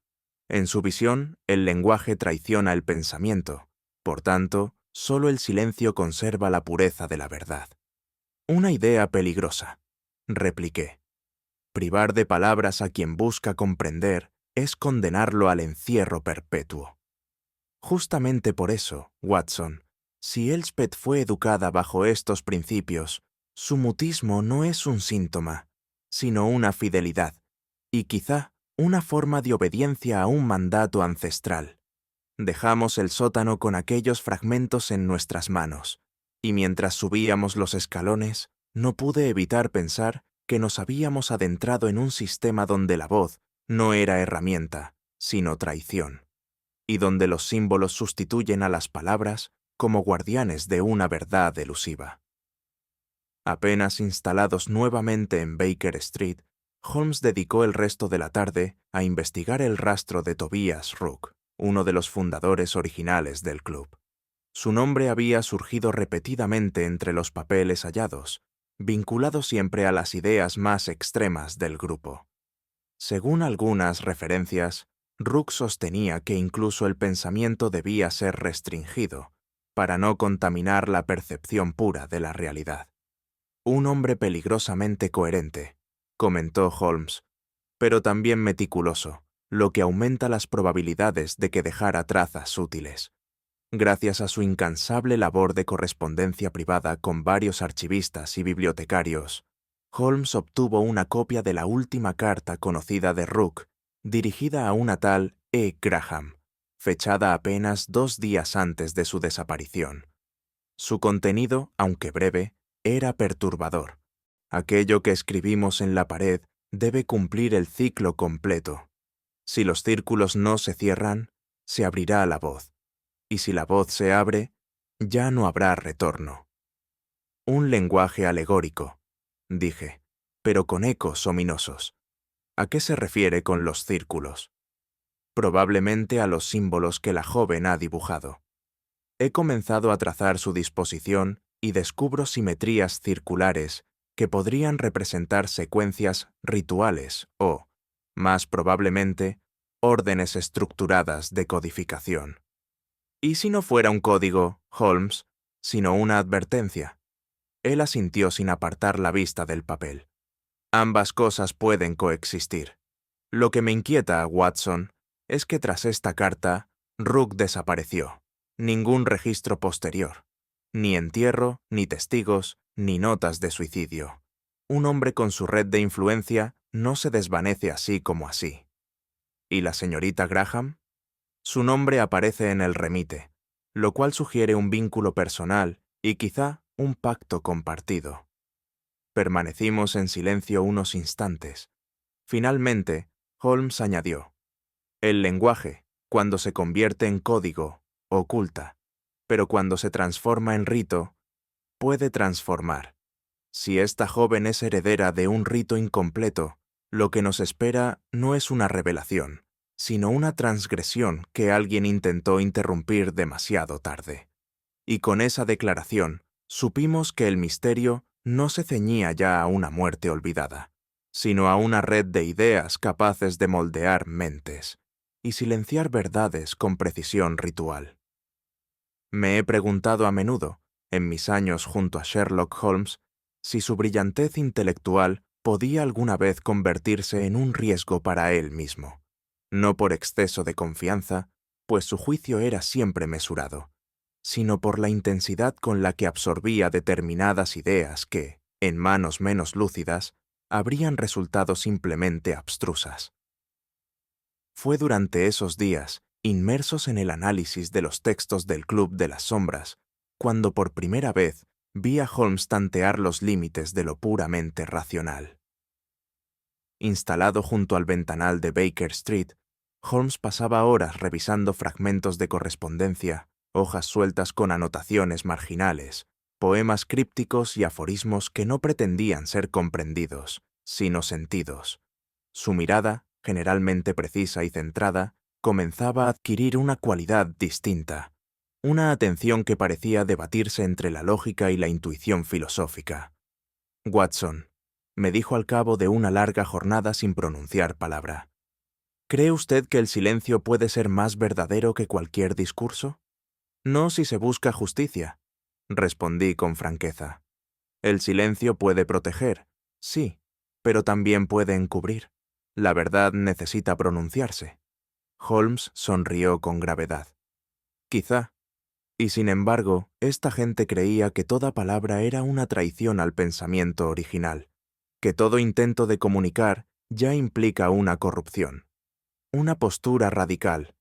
En su visión, el lenguaje traiciona el pensamiento. Por tanto, solo el silencio conserva la pureza de la verdad. Una idea peligrosa, repliqué. Privar de palabras a quien busca comprender es condenarlo al encierro perpetuo. Justamente por eso, Watson, si Elspeth fue educada bajo estos principios, su mutismo no es un síntoma, sino una fidelidad, y quizá una forma de obediencia a un mandato ancestral. Dejamos el sótano con aquellos fragmentos en nuestras manos, y mientras subíamos los escalones, no pude evitar pensar que nos habíamos adentrado en un sistema donde la voz no era herramienta, sino traición, y donde los símbolos sustituyen a las palabras como guardianes de una verdad elusiva. Apenas instalados nuevamente en Baker Street, Holmes dedicó el resto de la tarde a investigar el rastro de Tobias Rook, uno de los fundadores originales del club. Su nombre había surgido repetidamente entre los papeles hallados, vinculado siempre a las ideas más extremas del grupo. Según algunas referencias, Rook sostenía que incluso el pensamiento debía ser restringido, para no contaminar la percepción pura de la realidad. Un hombre peligrosamente coherente, comentó Holmes, pero también meticuloso, lo que aumenta las probabilidades de que dejara trazas útiles. Gracias a su incansable labor de correspondencia privada con varios archivistas y bibliotecarios, Holmes obtuvo una copia de la última carta conocida de Rook, dirigida a una tal E. Graham, fechada apenas 2 días antes de su desaparición. Su contenido, aunque breve, era perturbador. Aquello que escribimos en la pared debe cumplir el ciclo completo. Si los círculos no se cierran, se abrirá la voz. Y si la voz se abre, ya no habrá retorno. Un lenguaje alegórico, dije, pero con ecos ominosos. ¿A qué se refiere con los círculos? Probablemente a los símbolos que la joven ha dibujado. He comenzado a trazar su disposición y descubro simetrías circulares que podrían representar secuencias rituales o, más probablemente, órdenes estructuradas de codificación. ¿Y si no fuera un código, Holmes, sino una advertencia? Él asintió sin apartar la vista del papel. Ambas cosas pueden coexistir. Lo que me inquieta, Watson, es que tras esta carta, Rook desapareció. Ningún registro posterior. Ni entierro, ni testigos, ni notas de suicidio. Un hombre con su red de influencia no se desvanece así como así. ¿Y la señorita Graham? Su nombre aparece en el remite, lo cual sugiere un vínculo personal y quizá un pacto compartido. Permanecimos en silencio unos instantes. Finalmente, Holmes añadió: el lenguaje, cuando se convierte en código, oculta, pero cuando se transforma en rito, puede transformar. Si esta joven es heredera de un rito incompleto, lo que nos espera no es una revelación, sino una transgresión que alguien intentó interrumpir demasiado tarde. Y con esa declaración, supimos que el misterio no se ceñía ya a una muerte olvidada, sino a una red de ideas capaces de moldear mentes y silenciar verdades con precisión ritual. Me he preguntado a menudo, en mis años junto a Sherlock Holmes, si su brillantez intelectual podía alguna vez convertirse en un riesgo para él mismo. No por exceso de confianza, pues su juicio era siempre mesurado, sino por la intensidad con la que absorbía determinadas ideas que, en manos menos lúcidas, habrían resultado simplemente abstrusas. Fue durante esos días, inmersos en el análisis de los textos del Club de las Sombras, cuando por primera vez vi a Holmes tantear los límites de lo puramente racional. Instalado junto al ventanal de Baker Street, Holmes pasaba horas revisando fragmentos de correspondencia, hojas sueltas con anotaciones marginales, poemas crípticos y aforismos que no pretendían ser comprendidos, sino sentidos. Su mirada, generalmente precisa y centrada, comenzaba a adquirir una cualidad distinta, una atención que parecía debatirse entre la lógica y la intuición filosófica. Watson, me dijo al cabo de una larga jornada sin pronunciar palabra, ¿cree usted que el silencio puede ser más verdadero que cualquier discurso? No si se busca justicia, respondí con franqueza. El silencio puede proteger, sí, pero también puede encubrir. La verdad necesita pronunciarse. Holmes sonrió con gravedad. Quizá. Y sin embargo, esta gente creía que toda palabra era una traición al pensamiento original, que todo intento de comunicar ya implica una corrupción, una postura radical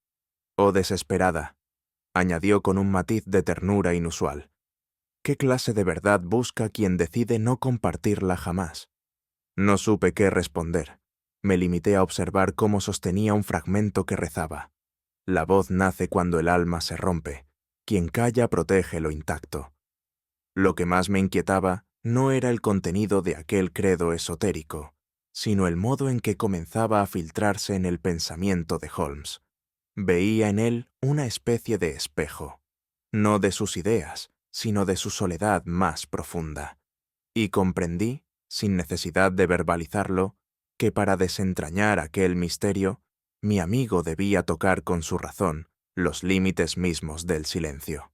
o desesperada, añadió con un matiz de ternura inusual. ¿Qué clase de verdad busca quien decide no compartirla jamás? No supe qué responder. Me limité a observar cómo sostenía un fragmento que rezaba. La voz nace cuando el alma se rompe. Quien calla protege lo intacto. Lo que más me inquietaba no era el contenido de aquel credo esotérico, sino el modo en que comenzaba a filtrarse en el pensamiento de Holmes. Veía en él una especie de espejo, no de sus ideas, sino de su soledad más profunda. Y comprendí, sin necesidad de verbalizarlo, que para desentrañar aquel misterio, mi amigo debía tocar con su razón los límites mismos del silencio.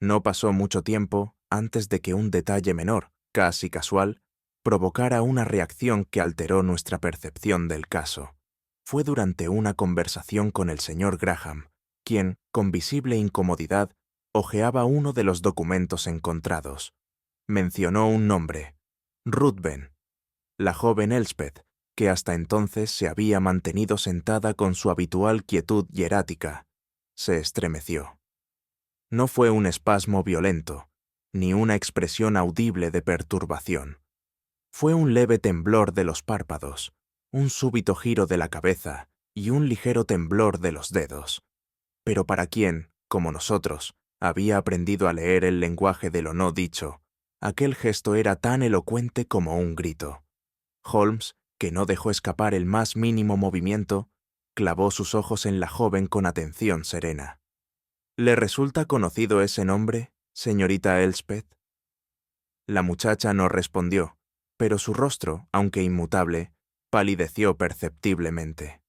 No pasó mucho tiempo antes de que un detalle menor, casi casual, provocara una reacción que alteró nuestra percepción del caso. Fue durante una conversación con el señor Graham, quien, con visible incomodidad, hojeaba uno de los documentos encontrados. Mencionó un nombre, Ruthven, la joven Elspeth, que hasta entonces se había mantenido sentada con su habitual quietud hierática. Se estremeció. No fue un espasmo violento, ni una expresión audible de perturbación. Fue un leve temblor de los párpados, un súbito giro de la cabeza y un ligero temblor de los dedos. Pero para quien, como nosotros, había aprendido a leer el lenguaje de lo no dicho, aquel gesto era tan elocuente como un grito. Holmes, que no dejó escapar el más mínimo movimiento, clavó sus ojos en la joven con atención serena. ¿Le resulta conocido ese nombre, señorita Elspeth? La muchacha no respondió, pero su rostro, aunque inmutable, palideció perceptiblemente.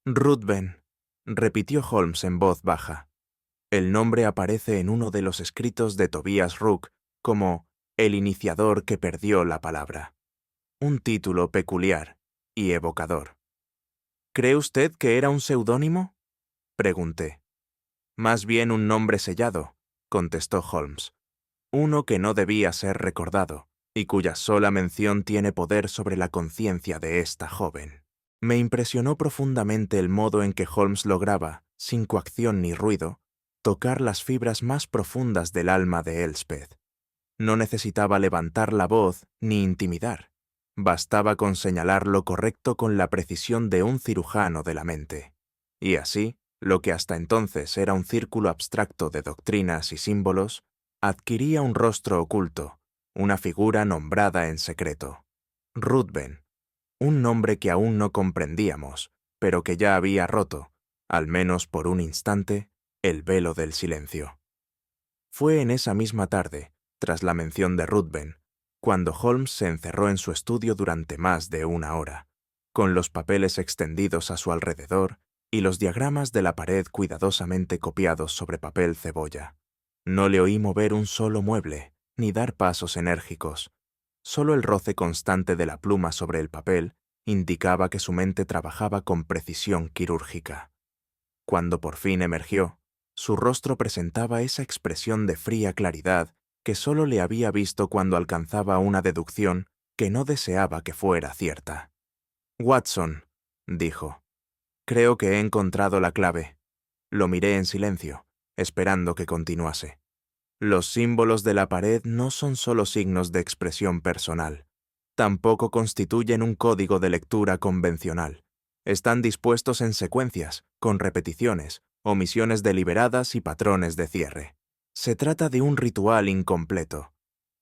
Ruthven, repitió Holmes en voz baja. El nombre aparece en uno de los escritos de Tobias Rook como el iniciador que perdió la palabra. Un título peculiar y evocador. ¿Cree usted que era un seudónimo? Pregunté. Más bien un nombre sellado, contestó Holmes. Uno que no debía ser recordado, y cuya sola mención tiene poder sobre la conciencia de esta joven. Me impresionó profundamente el modo en que Holmes lograba, sin coacción ni ruido, tocar las fibras más profundas del alma de Elspeth. No necesitaba levantar la voz ni intimidar. Bastaba con señalar lo correcto con la precisión de un cirujano de la mente. Y así, lo que hasta entonces era un círculo abstracto de doctrinas y símbolos, adquiría un rostro oculto, una figura nombrada en secreto. Ruthven, un nombre que aún no comprendíamos, pero que ya había roto, al menos por un instante, el velo del silencio. Fue en esa misma tarde, tras la mención de Ruthven, cuando Holmes se encerró en su estudio durante más de una hora, con los papeles extendidos a su alrededor y los diagramas de la pared cuidadosamente copiados sobre papel cebolla. No le oí mover un solo mueble, ni dar pasos enérgicos. Solo el roce constante de la pluma sobre el papel indicaba que su mente trabajaba con precisión quirúrgica. Cuando por fin emergió, su rostro presentaba esa expresión de fría claridad que solo le había visto cuando alcanzaba una deducción que no deseaba que fuera cierta. «Watson», dijo, «creo que he encontrado la clave». Lo miré en silencio, esperando que continuase. Los símbolos de la pared no son solo signos de expresión personal. Tampoco constituyen un código de lectura convencional. Están dispuestos en secuencias, con repeticiones, omisiones deliberadas y patrones de cierre. Se trata de un ritual incompleto.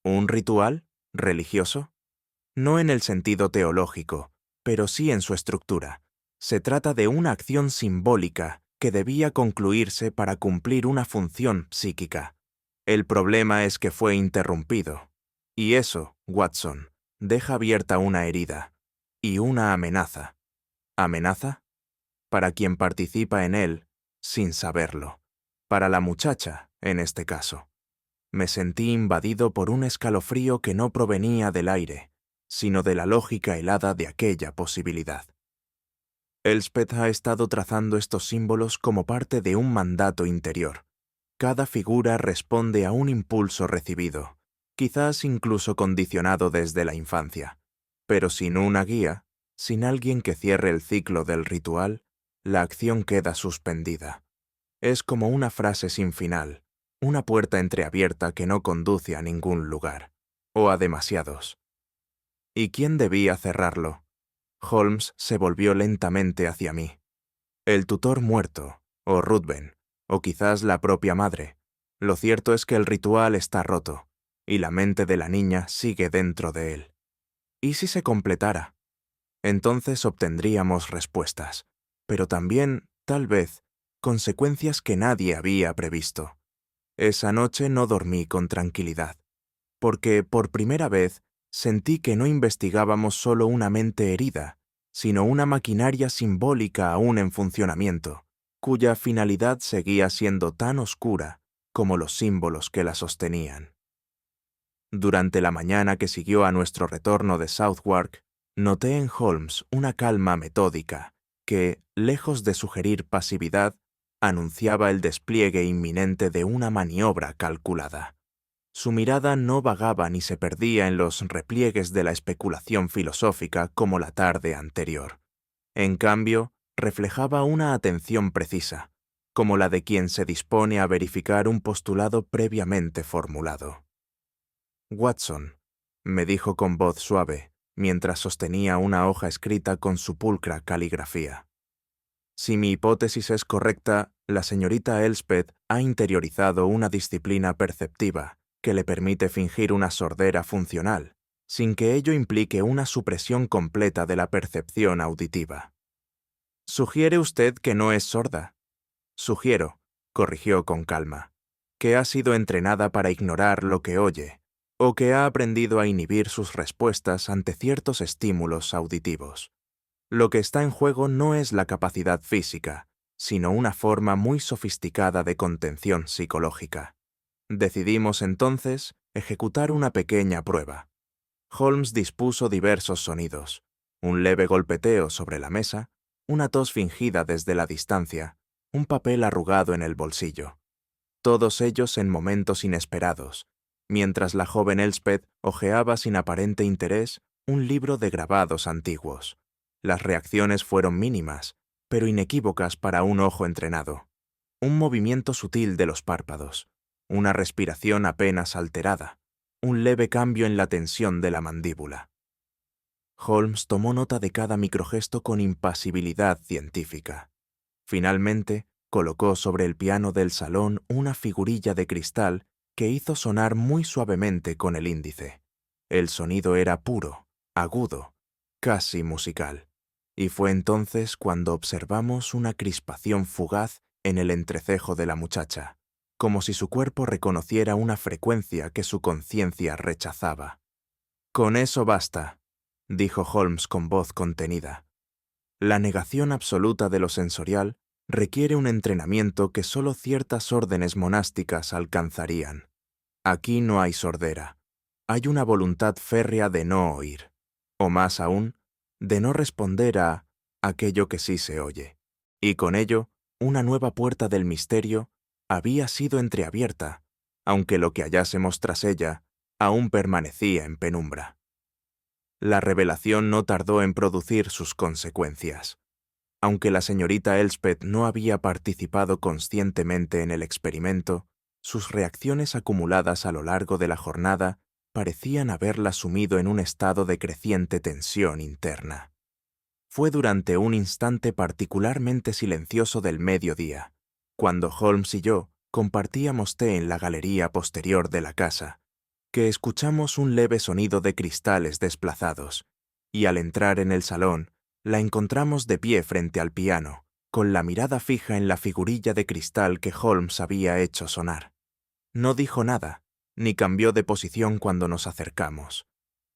¿Un ritual? ¿Religioso? No en el sentido teológico, pero sí en su estructura. Se trata de una acción simbólica que debía concluirse para cumplir una función psíquica. El problema es que fue interrumpido. Y eso, Watson, deja abierta una herida y una amenaza. ¿Amenaza? Para quien participa en él, sin saberlo. Para la muchacha, en este caso. Me sentí invadido por un escalofrío que no provenía del aire, sino de la lógica helada de aquella posibilidad. Elspeth ha estado trazando estos símbolos como parte de un mandato interior. Cada figura responde a un impulso recibido, quizás incluso condicionado desde la infancia. Pero sin una guía, Sin alguien que cierre el ciclo del ritual, la acción queda suspendida. Es como una frase sin final, una puerta entreabierta que no conduce a ningún lugar, o a demasiados. ¿Y quién debía cerrarlo? Holmes se volvió lentamente hacia mí. El tutor muerto, o Ruthven, o quizás la propia madre. Lo cierto es que el ritual está roto, y la mente de la niña sigue dentro de él. ¿Y si se completara? Entonces obtendríamos respuestas, pero también, tal vez, consecuencias que nadie había previsto. Esa noche no dormí con tranquilidad, porque por primera vez sentí que no investigábamos solo una mente herida, sino una maquinaria simbólica aún en funcionamiento, cuya finalidad seguía siendo tan oscura como los símbolos que la sostenían. Durante la mañana que siguió a nuestro retorno de Southwark, noté en Holmes una calma metódica que, lejos de sugerir pasividad, anunciaba el despliegue inminente de una maniobra calculada. Su mirada no vagaba ni se perdía en los repliegues de la especulación filosófica como la tarde anterior. En cambio, reflejaba una atención precisa, como la de quien se dispone a verificar un postulado previamente formulado. «Watson», me dijo con voz suave, mientras sostenía una hoja escrita con su pulcra caligrafía. Si mi hipótesis es correcta, la señorita Elspeth ha interiorizado una disciplina perceptiva que le permite fingir una sordera funcional, sin que ello implique una supresión completa de la percepción auditiva. ¿Sugiere usted que no es sorda? Sugiero, corrigió con calma, que ha sido entrenada para ignorar lo que oye, o que ha aprendido a inhibir sus respuestas ante ciertos estímulos auditivos. Lo que está en juego no es la capacidad física, sino una forma muy sofisticada de contención psicológica. Decidimos entonces ejecutar una pequeña prueba. Holmes dispuso diversos sonidos, un leve golpeteo sobre la mesa, una tos fingida desde la distancia, un papel arrugado en el bolsillo. Todos ellos en momentos inesperados, mientras la joven Elspeth hojeaba sin aparente interés un libro de grabados antiguos. Las reacciones fueron mínimas, pero inequívocas para un ojo entrenado. Un movimiento sutil de los párpados, una respiración apenas alterada, un leve cambio en la tensión de la mandíbula. Holmes tomó nota de cada microgesto con impasibilidad científica. Finalmente, colocó sobre el piano del salón una figurilla de cristal que hizo sonar muy suavemente con el índice. El sonido era puro, agudo, casi musical. Y fue entonces cuando observamos una crispación fugaz en el entrecejo de la muchacha, como si su cuerpo reconociera una frecuencia que su conciencia rechazaba. «Con eso basta», dijo Holmes con voz contenida. «La negación absoluta de lo sensorial requiere un entrenamiento que solo ciertas órdenes monásticas alcanzarían. Aquí no hay sordera. Hay una voluntad férrea de no oír, o más aún, de no responder a aquello que sí se oye. Y con ello, una nueva puerta del misterio había sido entreabierta, aunque lo que hallásemos tras ella aún permanecía en penumbra. La revelación no tardó en producir sus consecuencias. Aunque la señorita Elspeth no había participado conscientemente en el experimento, sus reacciones acumuladas a lo largo de la jornada parecían haberla sumido en un estado de creciente tensión interna. Fue durante un instante particularmente silencioso del mediodía, cuando Holmes y yo compartíamos té en la galería posterior de la casa, que escuchamos un leve sonido de cristales desplazados, y al entrar en el salón, la encontramos de pie frente al piano, con la mirada fija en la figurilla de cristal que Holmes había hecho sonar. No dijo nada, ni cambió de posición cuando nos acercamos.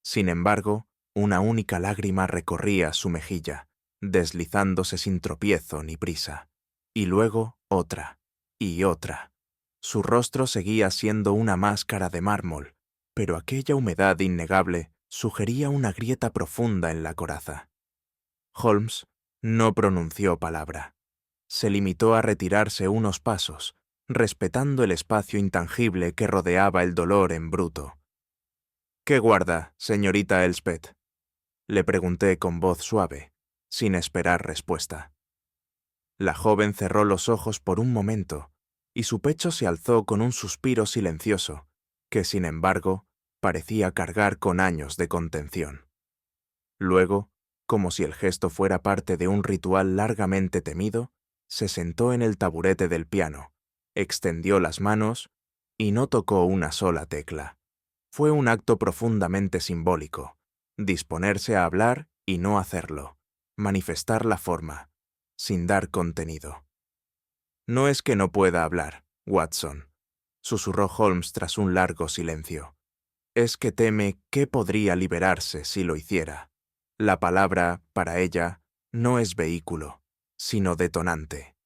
Sin embargo, una única lágrima recorría su mejilla, deslizándose sin tropiezo ni prisa. Y luego otra, y otra. Su rostro seguía siendo una máscara de mármol, pero aquella humedad innegable sugería una grieta profunda en la coraza. Holmes no pronunció palabra. Se limitó a retirarse unos pasos, respetando el espacio intangible que rodeaba el dolor en bruto. «¿Qué guarda, señorita Elspeth?», Le pregunté con voz suave, sin esperar respuesta. La joven cerró los ojos por un momento, y su pecho se alzó con un suspiro silencioso, que sin embargo parecía cargar con años de contención. Luego, como si el gesto fuera parte de un ritual largamente temido, se sentó en el taburete del piano, extendió las manos y no tocó una sola tecla. Fue un acto profundamente simbólico, disponerse a hablar y no hacerlo, manifestar la forma, sin dar contenido. «No es que no pueda hablar, Watson», susurró Holmes tras un largo silencio. «Es que teme que podría liberarse si lo hiciera. La palabra, para ella, no es vehículo, sino detonante».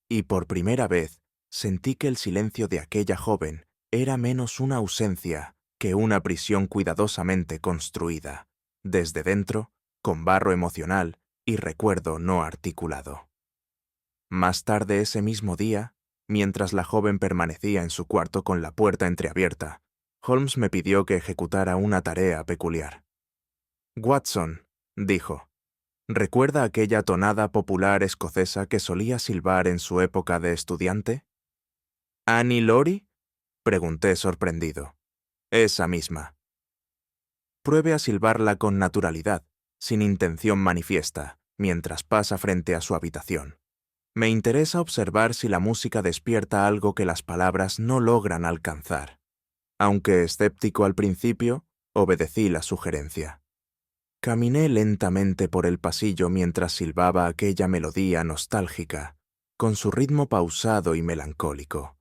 Y por primera vez sentí que el silencio de aquella joven era menos una ausencia que una prisión cuidadosamente construida, desde dentro, con barro emocional y recuerdo no articulado. Más tarde ese mismo día, mientras la joven permanecía en su cuarto con la puerta entreabierta, Holmes me pidió que ejecutara una tarea peculiar. «Watson», dijo, «¿recuerda aquella tonada popular escocesa que solía silbar en su época de estudiante?» «¿Annie Laurie?», pregunté sorprendido. «Esa misma». Pruebe a silbarla con naturalidad, sin intención manifiesta, mientras pasa frente a su habitación. Me interesa observar si la música despierta algo que las palabras no logran alcanzar. Aunque escéptico al principio, obedecí la sugerencia. Caminé lentamente por el pasillo mientras silbaba aquella melodía nostálgica, con su ritmo pausado y melancólico.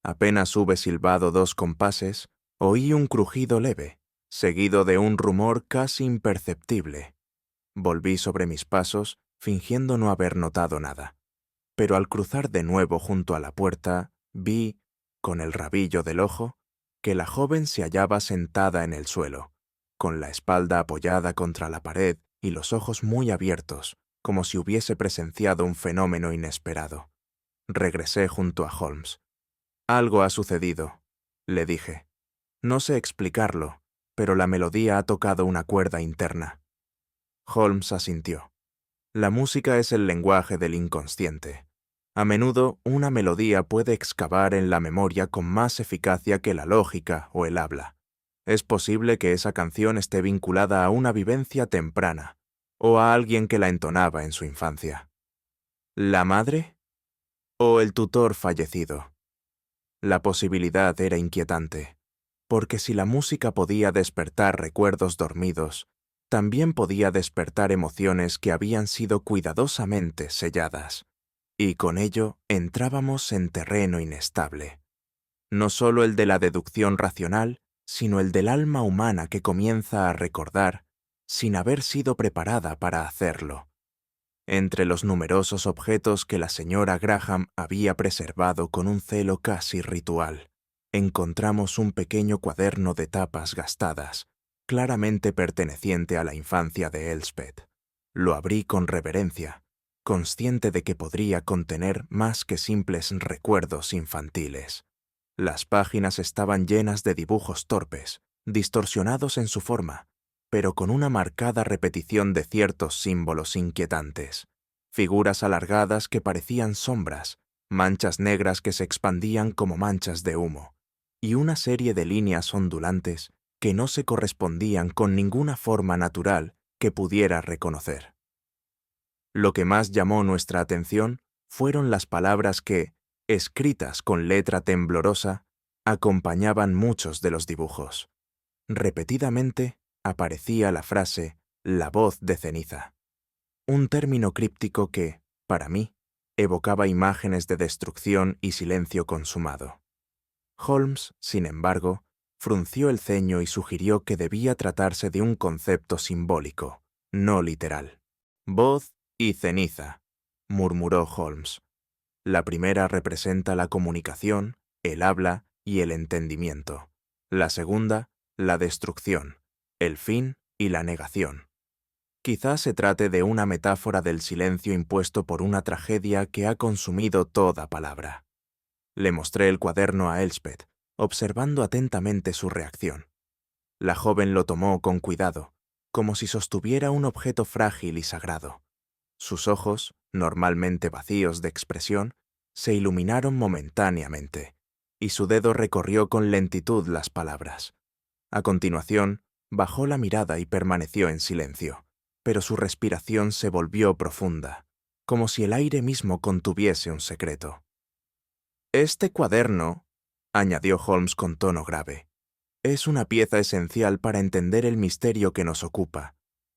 Apenas hube silbado 2 compases, oí un crujido leve, seguido de un rumor casi imperceptible. Volví sobre mis pasos, fingiendo no haber notado nada. Pero al cruzar de nuevo junto a la puerta, vi, con el rabillo del ojo, que la joven se hallaba sentada en el suelo, con la espalda apoyada contra la pared y los ojos muy abiertos, como si hubiese presenciado un fenómeno inesperado. Regresé junto a Holmes. «Algo ha sucedido», le dije. «No sé explicarlo, pero la melodía ha tocado una cuerda interna». Holmes asintió. La música es el lenguaje del inconsciente. A menudo, una melodía puede excavar en la memoria con más eficacia que la lógica o el habla. Es posible que esa canción esté vinculada a una vivencia temprana, o a alguien que la entonaba en su infancia. ¿La madre? ¿O el tutor fallecido? La posibilidad era inquietante, porque si la música podía despertar recuerdos dormidos, también podía despertar emociones que habían sido cuidadosamente selladas, y con ello entrábamos en terreno inestable. No solo el de la deducción racional, sino el del alma humana que comienza a recordar sin haber sido preparada para hacerlo. Entre los numerosos objetos que la señora Graham había preservado con un celo casi ritual, encontramos un pequeño cuaderno de tapas gastadas, claramente perteneciente a la infancia de Elspeth. Lo abrí con reverencia, consciente de que podría contener más que simples recuerdos infantiles. Las páginas estaban llenas de dibujos torpes, distorsionados en su forma, pero con una marcada repetición de ciertos símbolos inquietantes. Figuras alargadas que parecían sombras, manchas negras que se expandían como manchas de humo, y una serie de líneas ondulantes que no se correspondían con ninguna forma natural que pudiera reconocer. Lo que más llamó nuestra atención fueron las palabras que, escritas con letra temblorosa, acompañaban muchos de los dibujos. Repetidamente aparecía la frase «la voz de ceniza», un término críptico que, para mí, evocaba imágenes de destrucción y silencio consumado. Holmes, sin embargo, frunció el ceño y sugirió que debía tratarse de un concepto simbólico, no literal. «Voz y ceniza», murmuró Holmes. «La primera representa la comunicación, el habla y el entendimiento. La segunda, la destrucción, el fin y la negación. Quizás se trate de una metáfora del silencio impuesto por una tragedia que ha consumido toda palabra». Le mostré el cuaderno a Elspeth, observando atentamente su reacción. La joven lo tomó con cuidado, como si sostuviera un objeto frágil y sagrado. Sus ojos, normalmente vacíos de expresión, se iluminaron momentáneamente, y su dedo recorrió con lentitud las palabras. A continuación, bajó la mirada y permaneció en silencio, pero su respiración se volvió profunda, como si el aire mismo contuviese un secreto. «Este cuaderno», añadió Holmes con tono grave, «es una pieza esencial para entender el misterio que nos ocupa.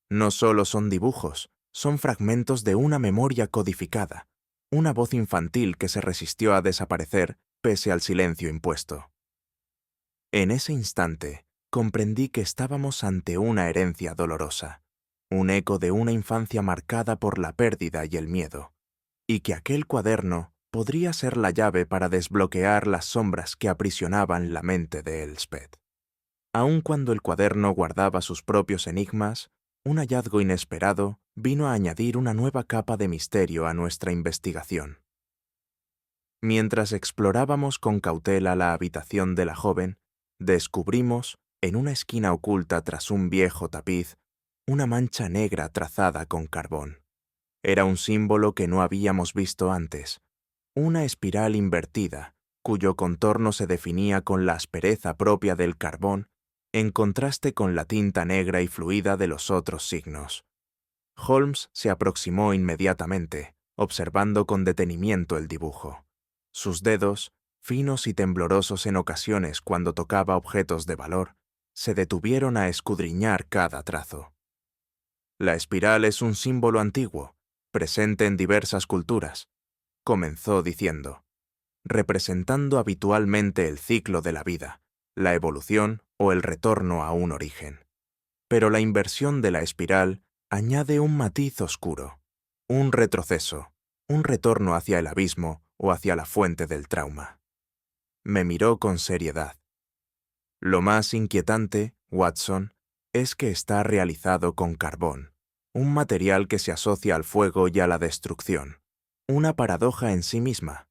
No solo son dibujos, son fragmentos de una memoria codificada, una voz infantil que se resistió a desaparecer pese al silencio impuesto». En ese instante, comprendí que estábamos ante una herencia dolorosa, un eco de una infancia marcada por la pérdida y el miedo, y que aquel cuaderno podría ser la llave para desbloquear las sombras que aprisionaban la mente de Elspeth. Aun cuando el cuaderno guardaba sus propios enigmas, un hallazgo inesperado vino a añadir una nueva capa de misterio a nuestra investigación. Mientras explorábamos con cautela la habitación de la joven, descubrimos, en una esquina oculta tras un viejo tapiz, una mancha negra trazada con carbón. Era un símbolo que no habíamos visto antes, una espiral invertida, cuyo contorno se definía con la aspereza propia del carbón, en contraste con la tinta negra y fluida de los otros signos. Holmes se aproximó inmediatamente, observando con detenimiento el dibujo. Sus dedos, finos y temblorosos en ocasiones cuando tocaba objetos de valor, se detuvieron a escudriñar cada trazo. «La espiral es un símbolo antiguo, presente en diversas culturas», comenzó diciendo, «representando habitualmente el ciclo de la vida, la evolución o el retorno a un origen. Pero la inversión de la espiral añade un matiz oscuro, un retroceso, un retorno hacia el abismo o hacia la fuente del trauma». Me miró con seriedad. «Lo más inquietante, Watson, es que está realizado con carbón, un material que se asocia al fuego y a la destrucción. Una paradoja en sí misma.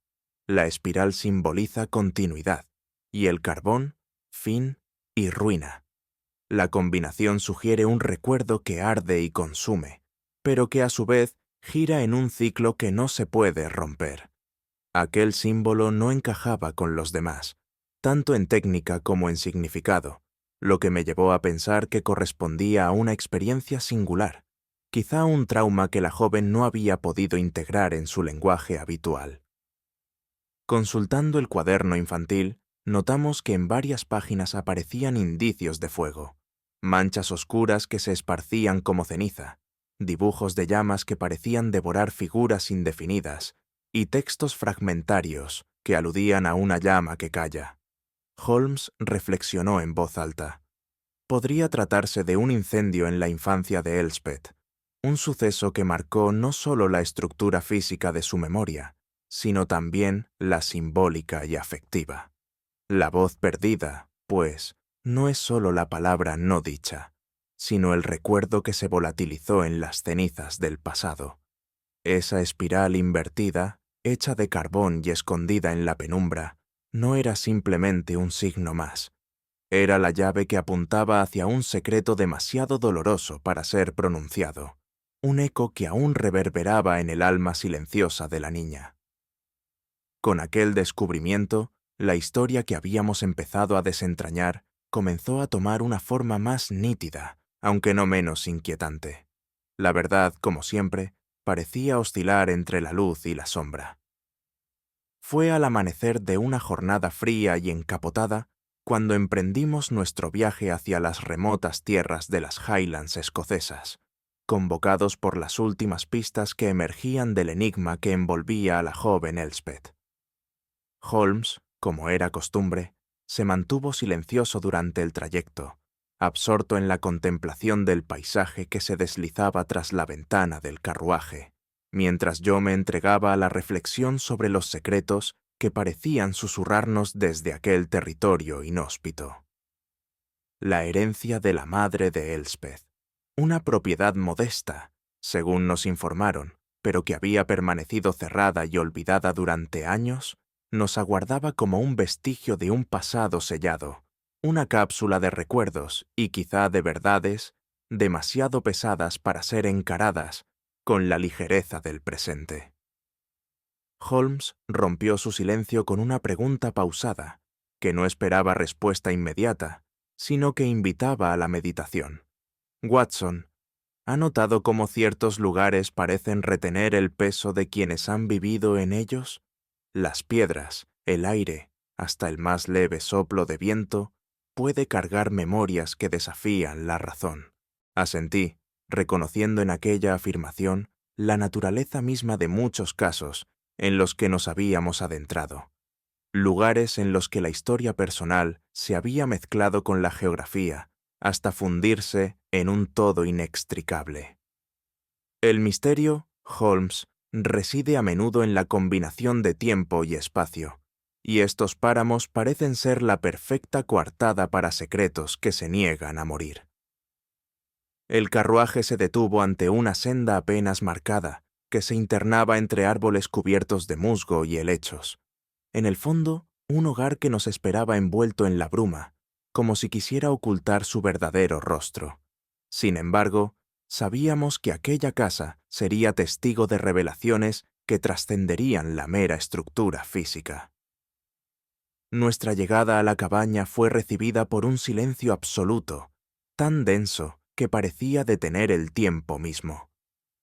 La espiral simboliza continuidad, y el carbón, fin y ruina. La combinación sugiere un recuerdo que arde y consume, pero que a su vez gira en un ciclo que no se puede romper. Aquel símbolo no encajaba con los demás, tanto en técnica como en significado, lo que me llevó a pensar que correspondía a una experiencia singular, quizá un trauma que la joven no había podido integrar en su lenguaje habitual. Consultando el cuaderno infantil, notamos que en varias páginas aparecían indicios de fuego, manchas oscuras que se esparcían como ceniza, dibujos de llamas que parecían devorar figuras indefinidas, y textos fragmentarios que aludían a una llama que calla. Holmes reflexionó en voz alta. Podría tratarse de un incendio en la infancia de Elspeth, un suceso que marcó no solo la estructura física de su memoria, sino también la simbólica y afectiva. La voz perdida, pues, no es solo la palabra no dicha, sino el recuerdo que se volatilizó en las cenizas del pasado. Esa espiral invertida, hecha de carbón y escondida en la penumbra, no era simplemente un signo más. Era la llave que apuntaba hacia un secreto demasiado doloroso para ser pronunciado, un eco que aún reverberaba en el alma silenciosa de la niña. Con aquel descubrimiento, la historia que habíamos empezado a desentrañar comenzó a tomar una forma más nítida, aunque no menos inquietante. La verdad, como siempre, parecía oscilar entre la luz y la sombra. Fue al amanecer de una jornada fría y encapotada cuando emprendimos nuestro viaje hacia las remotas tierras de las Highlands escocesas, convocados por las últimas pistas que emergían del enigma que envolvía a la joven Elspeth. Holmes, como era costumbre, se mantuvo silencioso durante el trayecto, absorto en la contemplación del paisaje que se deslizaba tras la ventana del carruaje, mientras yo me entregaba a la reflexión sobre los secretos que parecían susurrarnos desde aquel territorio inhóspito. La herencia de la madre de Elspeth, una propiedad modesta, según nos informaron, pero que había permanecido cerrada y olvidada durante años, nos aguardaba como un vestigio de un pasado sellado, una cápsula de recuerdos y quizá de verdades demasiado pesadas para ser encaradas con la ligereza del presente. Holmes rompió su silencio con una pregunta pausada, que no esperaba respuesta inmediata, sino que invitaba a la meditación. Watson, ¿ha notado cómo ciertos lugares parecen retener el peso de quienes han vivido en ellos? Las piedras, el aire, hasta el más leve soplo de viento, puede cargar memorias que desafían la razón. Asentí, reconociendo en aquella afirmación la naturaleza misma de muchos casos en los que nos habíamos adentrado. Lugares en los que la historia personal se había mezclado con la geografía hasta fundirse en un todo inextricable. El misterio, Holmes, reside a menudo en la combinación de tiempo y espacio, y estos páramos parecen ser la perfecta coartada para secretos que se niegan a morir. El carruaje se detuvo ante una senda apenas marcada, que se internaba entre árboles cubiertos de musgo y helechos. En el fondo, un hogar que nos esperaba envuelto en la bruma, como si quisiera ocultar su verdadero rostro. Sin embargo, sabíamos que aquella casa sería testigo de revelaciones que trascenderían la mera estructura física. Nuestra llegada a la cabaña fue recibida por un silencio absoluto, tan denso que parecía detener el tiempo mismo.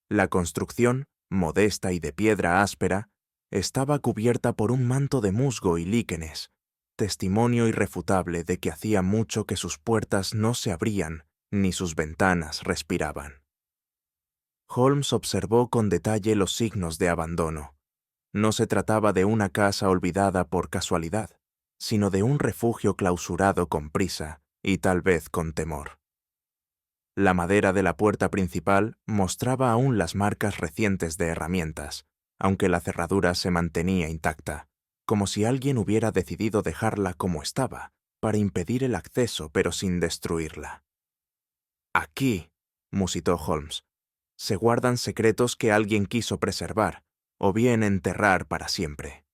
La construcción, modesta y de piedra áspera, estaba cubierta por un manto de musgo y líquenes, testimonio irrefutable de que hacía mucho que sus puertas no se abrían ni sus ventanas respiraban. Holmes observó con detalle los signos de abandono. No se trataba de una casa olvidada por casualidad, sino de un refugio clausurado con prisa y tal vez con temor. La madera de la puerta principal mostraba aún las marcas recientes de herramientas, aunque la cerradura se mantenía intacta, como si alguien hubiera decidido dejarla como estaba, para impedir el acceso pero sin destruirla. «Aquí», musitó Holmes, «se guardan secretos que alguien quiso preservar, o bien enterrar para siempre».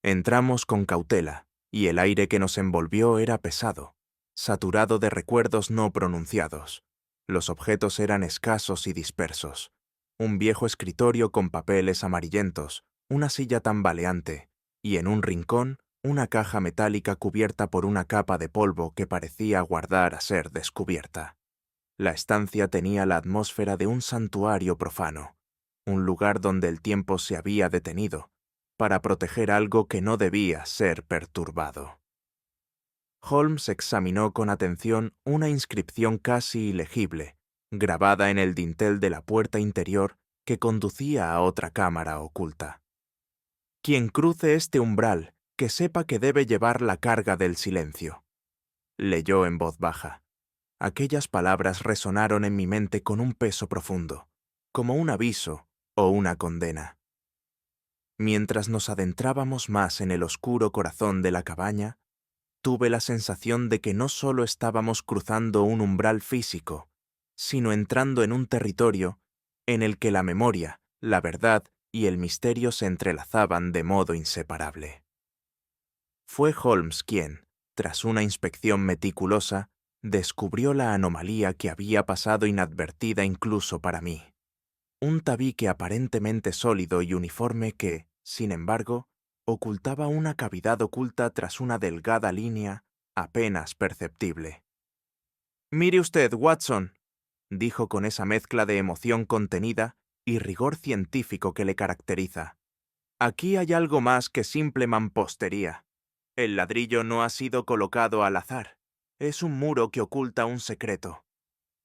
Entramos con cautela, y el aire que nos envolvió era pesado, saturado de recuerdos no pronunciados. Los objetos eran escasos y dispersos. Un viejo escritorio con papeles amarillentos, una silla tambaleante, y en un rincón, una caja metálica cubierta por una capa de polvo que parecía aguardar a ser descubierta. La estancia tenía la atmósfera de un santuario profano, un lugar donde el tiempo se había detenido, para proteger algo que no debía ser perturbado. Holmes examinó con atención una inscripción casi ilegible, grabada en el dintel de la puerta interior que conducía a otra cámara oculta. «Quien cruce este umbral, que sepa que debe llevar la carga del silencio», leyó en voz baja. Aquellas palabras resonaron en mi mente con un peso profundo, como un aviso o una condena. Mientras nos adentrábamos más en el oscuro corazón de la cabaña, tuve la sensación de que no solo estábamos cruzando un umbral físico, sino entrando en un territorio en el que la memoria, la verdad y el misterio se entrelazaban de modo inseparable. Fue Holmes quien, tras una inspección meticulosa, descubrió la anomalía que había pasado inadvertida incluso para mí. Un tabique aparentemente sólido y uniforme que, sin embargo, ocultaba una cavidad oculta tras una delgada línea apenas perceptible. «Mire usted, Watson», dijo con esa mezcla de emoción contenida y rigor científico que le caracteriza. «Aquí hay algo más que simple mampostería. El ladrillo no ha sido colocado al azar. Es un muro que oculta un secreto».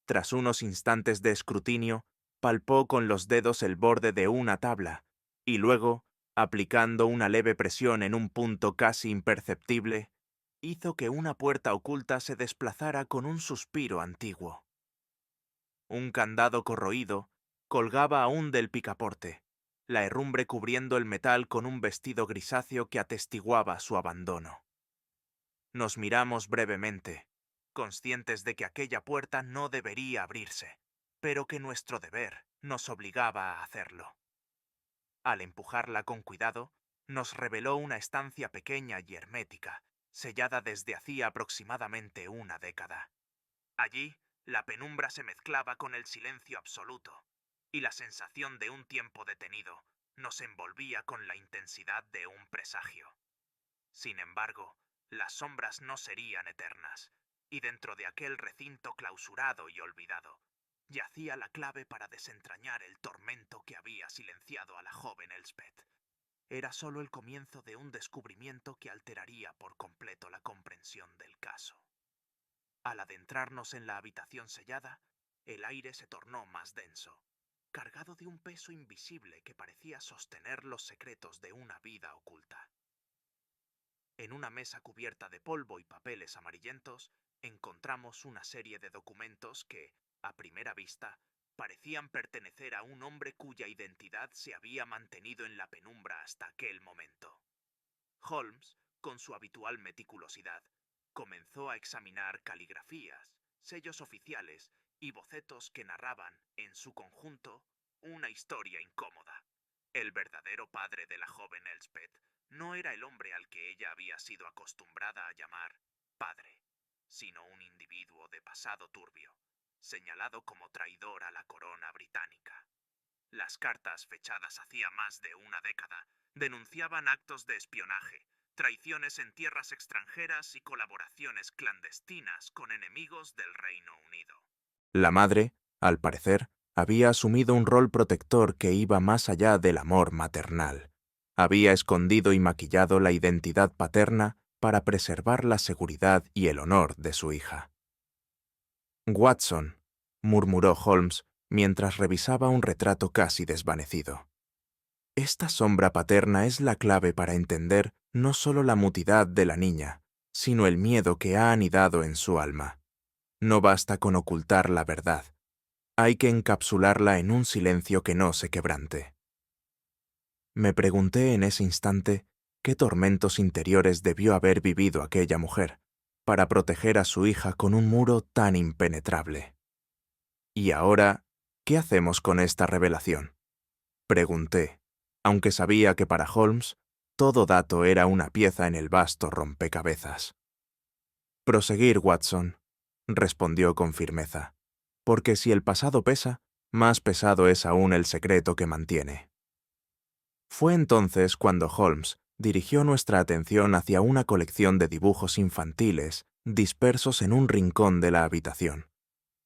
Tras unos instantes de escrutinio, palpó con los dedos el borde de una tabla, y luego, aplicando una leve presión en un punto casi imperceptible, hizo que una puerta oculta se desplazara con un suspiro antiguo. Un candado corroído colgaba aún del picaporte, la herrumbre cubriendo el metal con un vestido grisáceo que atestiguaba su abandono. Nos miramos brevemente, conscientes de que aquella puerta no debería abrirse, pero que nuestro deber nos obligaba a hacerlo. Al empujarla con cuidado, nos reveló una estancia pequeña y hermética, sellada desde hacía aproximadamente una década. Allí, La penumbra se mezclaba con el silencio absoluto, y la sensación de un tiempo detenido nos envolvía con la intensidad de un presagio. Sin embargo, las sombras no serían eternas, y dentro de aquel recinto clausurado y olvidado, yacía la clave para desentrañar el tormento que había silenciado a la joven Elspeth. Era solo el comienzo de un descubrimiento que alteraría por completo la comprensión del caso. Al adentrarnos en la habitación sellada, el aire se tornó más denso, cargado de un peso invisible que parecía sostener los secretos de una vida oculta. En una mesa cubierta de polvo y papeles amarillentos, encontramos una serie de documentos que, a primera vista, parecían pertenecer a un hombre cuya identidad se había mantenido en la penumbra hasta aquel momento. Holmes, con su habitual meticulosidad, comenzó a examinar caligrafías, sellos oficiales y bocetos que narraban, en su conjunto, una historia incómoda. El verdadero padre de la joven Elspeth no era el hombre al que ella había sido acostumbrada a llamar padre, sino un individuo de pasado turbio, señalado como traidor a la corona británica. Las cartas, fechadas hacía más de una década, denunciaban actos de espionaje, traiciones en tierras extranjeras y colaboraciones clandestinas con enemigos del Reino Unido. La madre, al parecer, había asumido un rol protector que iba más allá del amor maternal. Había escondido y maquillado la identidad paterna para preservar la seguridad y el honor de su hija. Watson, murmuró Holmes mientras revisaba un retrato casi desvanecido. Esta sombra paterna es la clave para entender no solo la mutidad de la niña, sino el miedo que ha anidado en su alma. No basta con ocultar la verdad. Hay que encapsularla en un silencio que no se quebrante. Me pregunté en ese instante qué tormentos interiores debió haber vivido aquella mujer para proteger a su hija con un muro tan impenetrable. ¿Y ahora qué hacemos con esta revelación?, pregunté, aunque sabía que para Holmes todo dato era una pieza en el vasto rompecabezas. Proseguir, Watson, respondió con firmeza, porque si el pasado pesa, más pesado es aún el secreto que mantiene. Fue entonces cuando Holmes dirigió nuestra atención hacia una colección de dibujos infantiles dispersos en un rincón de la habitación.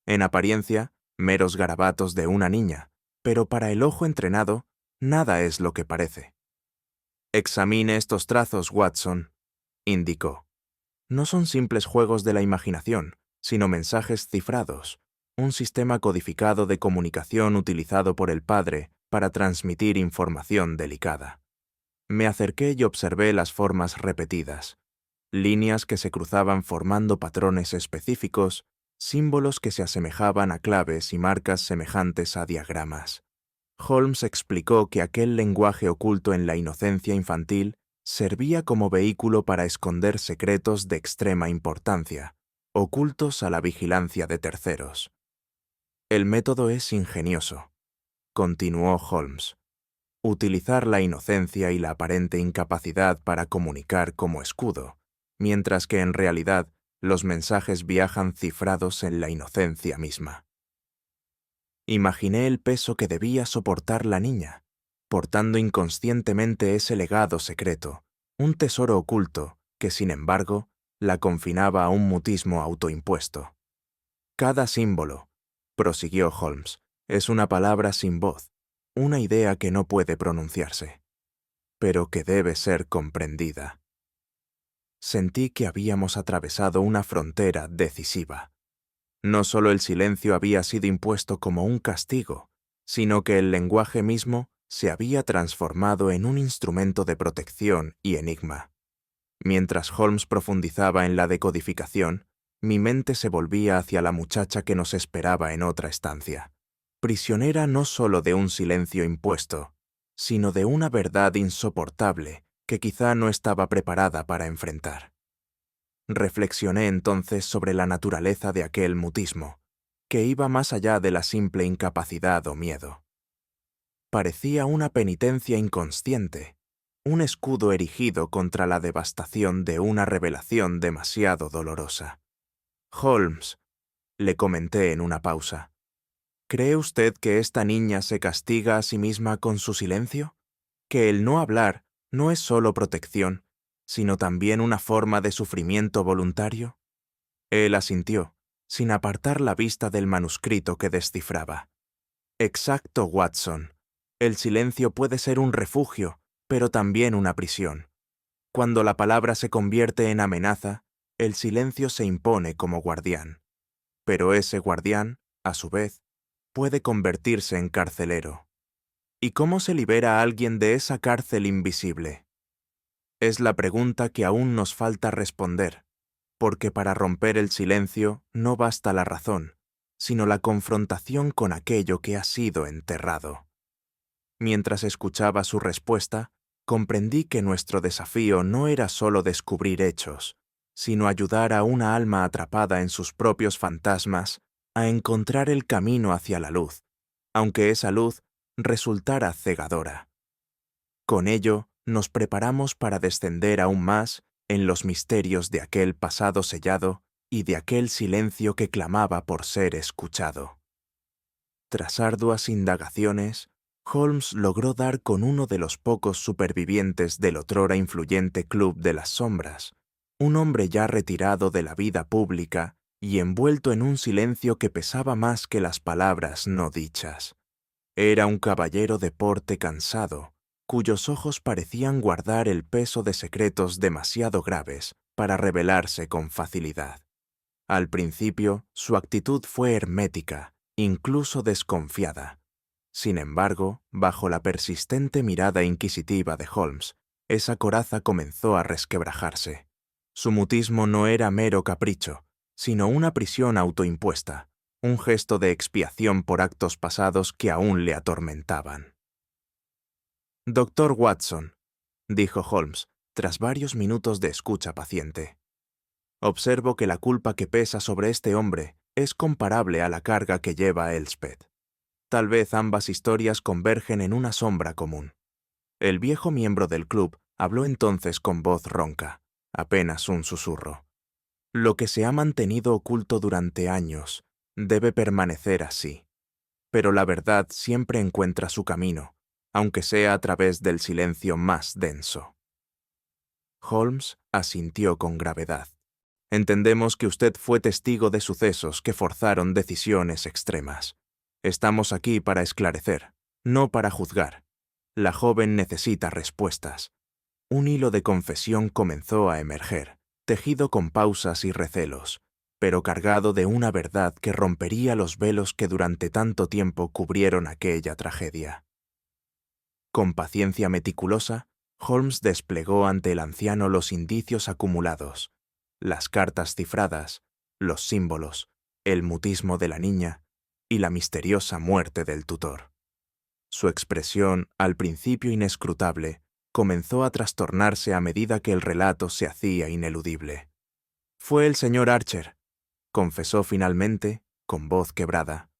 En apariencia, meros garabatos de una niña, pero para el ojo entrenado, nada es lo que parece. Examine estos trazos, Watson, indicó. No son simples juegos de la imaginación, sino mensajes cifrados, un sistema codificado de comunicación utilizado por el padre para transmitir información delicada. Me acerqué y observé las formas repetidas, líneas que se cruzaban formando patrones específicos, símbolos que se asemejaban a claves y marcas semejantes a diagramas. Holmes explicó que aquel lenguaje oculto en la inocencia infantil servía como vehículo para esconder secretos de extrema importancia, ocultos a la vigilancia de terceros. El método es ingenioso, continuó Holmes. Utilizar la inocencia y la aparente incapacidad para comunicar como escudo, mientras que en realidad los mensajes viajan cifrados en la inocencia misma. Imaginé el peso que debía soportar la niña, portando inconscientemente ese legado secreto, un tesoro oculto que, sin embargo, la confinaba a un mutismo autoimpuesto. Cada símbolo, prosiguió Holmes, es una palabra sin voz, una idea que no puede pronunciarse, pero que debe ser comprendida. Sentí que habíamos atravesado una frontera decisiva. No solo el silencio había sido impuesto como un castigo, sino que el lenguaje mismo se había transformado en un instrumento de protección y enigma. Mientras Holmes profundizaba en la decodificación, mi mente se volvía hacia la muchacha que nos esperaba en otra estancia, prisionera no solo de un silencio impuesto, sino de una verdad insoportable que quizá no estaba preparada para enfrentar. Reflexioné entonces sobre la naturaleza de aquel mutismo, que iba más allá de la simple incapacidad o miedo. Parecía una penitencia inconsciente, un escudo erigido contra la devastación de una revelación demasiado dolorosa. Holmes, le comenté en una pausa. ¿Cree usted que esta niña se castiga a sí misma con su silencio? ¿Que el no hablar no es solo protección, sino también una forma de sufrimiento voluntario? Él asintió, sin apartar la vista del manuscrito que descifraba. Exacto, Watson. El silencio puede ser un refugio, pero también una prisión. Cuando la palabra se convierte en amenaza, el silencio se impone como guardián. Pero ese guardián, a su vez, puede convertirse en carcelero. ¿Y cómo se libera a alguien de esa cárcel invisible? Es la pregunta que aún nos falta responder, porque para romper el silencio no basta la razón, sino la confrontación con aquello que ha sido enterrado. Mientras escuchaba su respuesta, comprendí que nuestro desafío no era solo descubrir hechos, sino ayudar a una alma atrapada en sus propios fantasmas a encontrar el camino hacia la luz, aunque esa luz resultara cegadora. Con ello, nos preparamos para descender aún más en los misterios de aquel pasado sellado y de aquel silencio que clamaba por ser escuchado. Tras arduas indagaciones, Holmes logró dar con uno de los pocos supervivientes del otrora influyente Club de las Sombras, un hombre ya retirado de la vida pública y envuelto en un silencio que pesaba más que las palabras no dichas. Era un caballero de porte cansado, cuyos ojos parecían guardar el peso de secretos demasiado graves para revelarse con facilidad. Al principio, su actitud fue hermética, incluso desconfiada. Sin embargo, bajo la persistente mirada inquisitiva de Holmes, esa coraza comenzó a resquebrajarse. Su mutismo no era mero capricho, sino una prisión autoimpuesta, un gesto de expiación por actos pasados que aún le atormentaban. «Doctor Watson», dijo Holmes, tras varios minutos de escucha paciente. «Observo que la culpa que pesa sobre este hombre es comparable a la carga que lleva Elspeth. Tal vez ambas historias convergen en una sombra común». El viejo miembro del club habló entonces con voz ronca, apenas un susurro. «Lo que se ha mantenido oculto durante años debe permanecer así. Pero la verdad siempre encuentra su camino, aunque sea a través del silencio más denso». Holmes asintió con gravedad. «Entendemos que usted fue testigo de sucesos que forzaron decisiones extremas. Estamos aquí para esclarecer, no para juzgar. La joven necesita respuestas». Un hilo de confesión comenzó a emerger, tejido con pausas y recelos, pero cargado de una verdad que rompería los velos que durante tanto tiempo cubrieron aquella tragedia. Con paciencia meticulosa, Holmes desplegó ante el anciano los indicios acumulados, las cartas cifradas, los símbolos, el mutismo de la niña y la misteriosa muerte del tutor. Su expresión, al principio inescrutable, comenzó a trastornarse a medida que el relato se hacía ineludible. «Fue el señor Archer», confesó finalmente, con voz quebrada.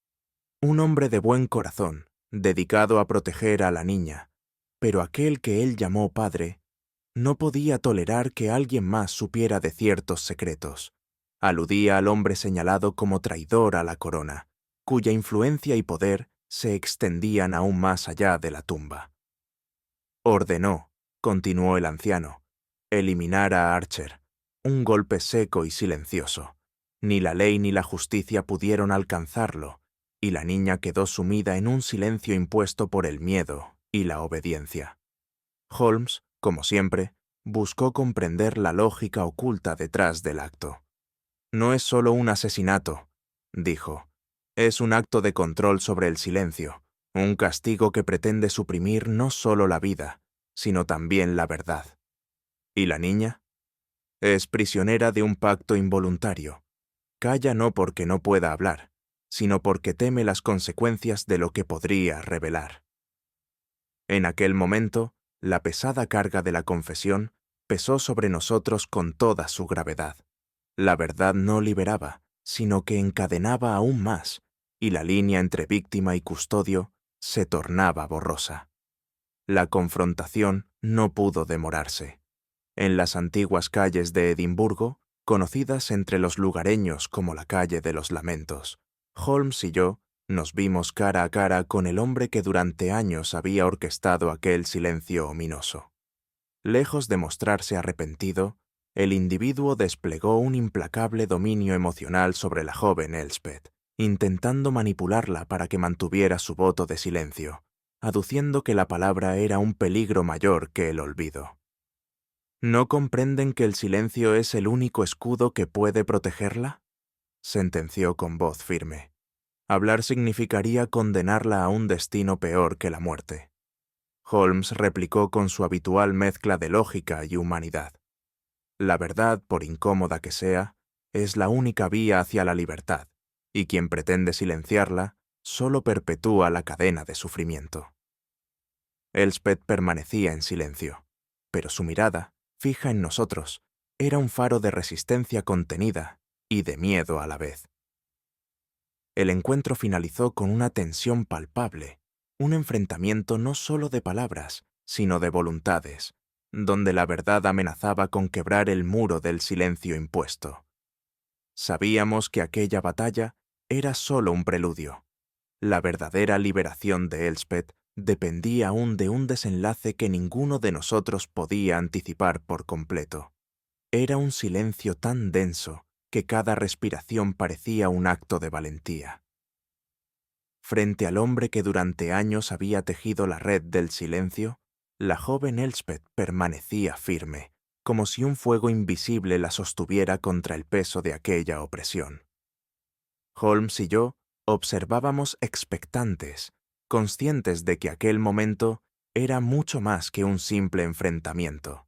«Un hombre de buen corazón, dedicado a proteger a la niña, pero aquel que él llamó padre no podía tolerar que alguien más supiera de ciertos secretos. Aludía al hombre señalado como traidor a la corona, cuya influencia y poder se extendían aún más allá de la tumba. Ordenó», continuó el anciano, «eliminar a Archer, un golpe seco y silencioso. Ni la ley ni la justicia pudieron alcanzarlo, y la niña quedó sumida en un silencio impuesto por el miedo y la obediencia». Holmes, como siempre, buscó comprender la lógica oculta detrás del acto. «No es solo un asesinato», dijo. «Es un acto de control sobre el silencio, un castigo que pretende suprimir no solo la vida, sino también la verdad». «¿Y la niña?» «Es prisionera de un pacto involuntario. Calla no porque no pueda hablar, sino porque teme las consecuencias de lo que podría revelar». En aquel momento, la pesada carga de la confesión pesó sobre nosotros con toda su gravedad. La verdad no liberaba, sino que encadenaba aún más, y la línea entre víctima y custodio se tornaba borrosa. La confrontación no pudo demorarse. En las antiguas calles de Edimburgo, conocidas entre los lugareños como la calle de los lamentos. Holmes y yo nos vimos cara a cara con el hombre que durante años había orquestado aquel silencio ominoso. Lejos de mostrarse arrepentido, el individuo desplegó un implacable dominio emocional sobre la joven Elspeth, intentando manipularla para que mantuviera su voto de silencio, aduciendo que la palabra era un peligro mayor que el olvido. ¿No comprenden que el silencio es el único escudo que puede protegerla?, sentenció con voz firme. Hablar significaría condenarla a un destino peor que la muerte. Holmes replicó con su habitual mezcla de lógica y humanidad. La verdad, por incómoda que sea, es la única vía hacia la libertad, y quien pretende silenciarla solo perpetúa la cadena de sufrimiento. Elspeth permanecía en silencio, pero su mirada, fija en nosotros, era un faro de resistencia contenida y de miedo a la vez. El encuentro finalizó con una tensión palpable, un enfrentamiento no solo de palabras, sino de voluntades, donde la verdad amenazaba con quebrar el muro del silencio impuesto. Sabíamos que aquella batalla era solo un preludio. La verdadera liberación de Elspeth dependía aún de un desenlace que ninguno de nosotros podía anticipar por completo. Era un silencio tan denso que cada respiración parecía un acto de valentía. Frente al hombre que durante años había tejido la red del silencio, la joven Elspeth permanecía firme, como si un fuego invisible la sostuviera contra el peso de aquella opresión. Holmes y yo observábamos expectantes, conscientes de que aquel momento era mucho más que un simple enfrentamiento.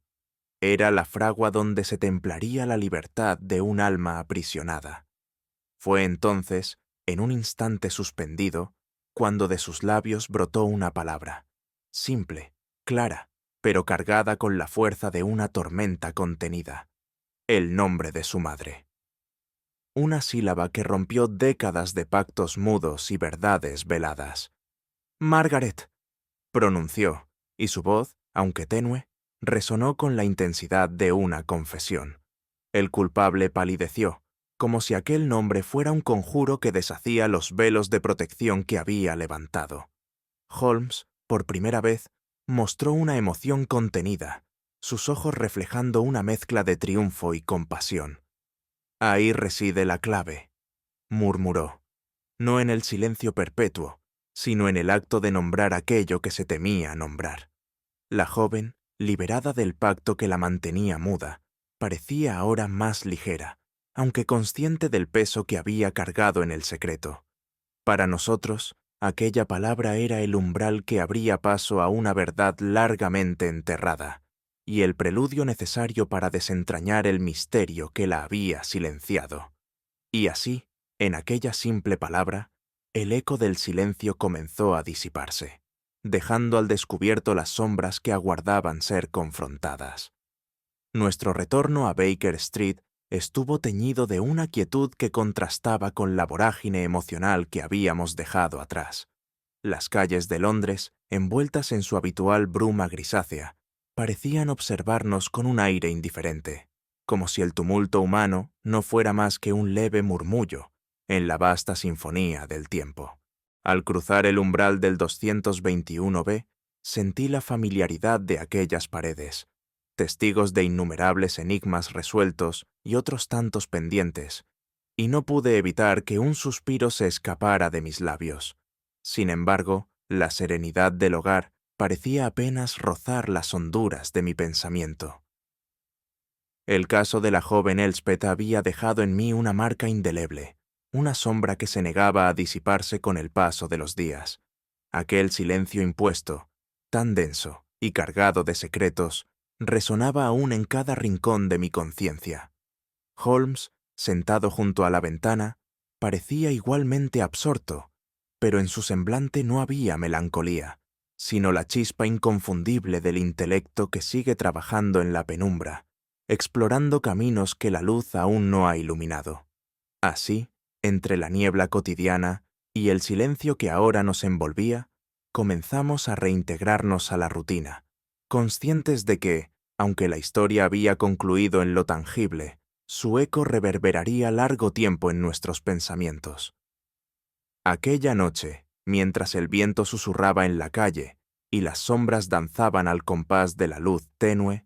Era la fragua donde se templaría la libertad de un alma aprisionada. Fue entonces, en un instante suspendido, cuando de sus labios brotó una palabra, simple, clara, pero cargada con la fuerza de una tormenta contenida: el nombre de su madre. Una sílaba que rompió décadas de pactos mudos y verdades veladas. «Margaret», pronunció, y su voz, aunque tenue, resonó con la intensidad de una confesión. El culpable palideció, como si aquel nombre fuera un conjuro que deshacía los velos de protección que había levantado. Holmes, por primera vez, mostró una emoción contenida, sus ojos reflejando una mezcla de triunfo y compasión. «Ahí reside la clave», murmuró, no en el silencio perpetuo, sino en el acto de nombrar aquello que se temía nombrar. La joven, liberada del pacto que la mantenía muda, parecía ahora más ligera, aunque consciente del peso que había cargado en el secreto. Para nosotros, aquella palabra era el umbral que abría paso a una verdad largamente enterrada, y el preludio necesario para desentrañar el misterio que la había silenciado. Y así, en aquella simple palabra, el eco del silencio comenzó a disiparse, dejando al descubierto las sombras que aguardaban ser confrontadas. Nuestro retorno a Baker Street estuvo teñido de una quietud que contrastaba con la vorágine emocional que habíamos dejado atrás. Las calles de Londres, envueltas en su habitual bruma grisácea, parecían observarnos con un aire indiferente, como si el tumulto humano no fuera más que un leve murmullo en la vasta sinfonía del tiempo. Al cruzar el umbral del 221B, sentí la familiaridad de aquellas paredes, testigos de innumerables enigmas resueltos y otros tantos pendientes, y no pude evitar que un suspiro se escapara de mis labios. Sin embargo, la serenidad del hogar parecía apenas rozar las honduras de mi pensamiento. El caso de la joven Elspeth había dejado en mí una marca indeleble, una sombra que se negaba a disiparse con el paso de los días. Aquel silencio impuesto, tan denso y cargado de secretos, resonaba aún en cada rincón de mi conciencia. Holmes, sentado junto a la ventana, parecía igualmente absorto, pero en su semblante no había melancolía, sino la chispa inconfundible del intelecto que sigue trabajando en la penumbra, explorando caminos que la luz aún no ha iluminado. Así, entre la niebla cotidiana y el silencio que ahora nos envolvía, comenzamos a reintegrarnos a la rutina, conscientes de que, aunque la historia había concluido en lo tangible, su eco reverberaría largo tiempo en nuestros pensamientos. Aquella noche, mientras el viento susurraba en la calle y las sombras danzaban al compás de la luz tenue,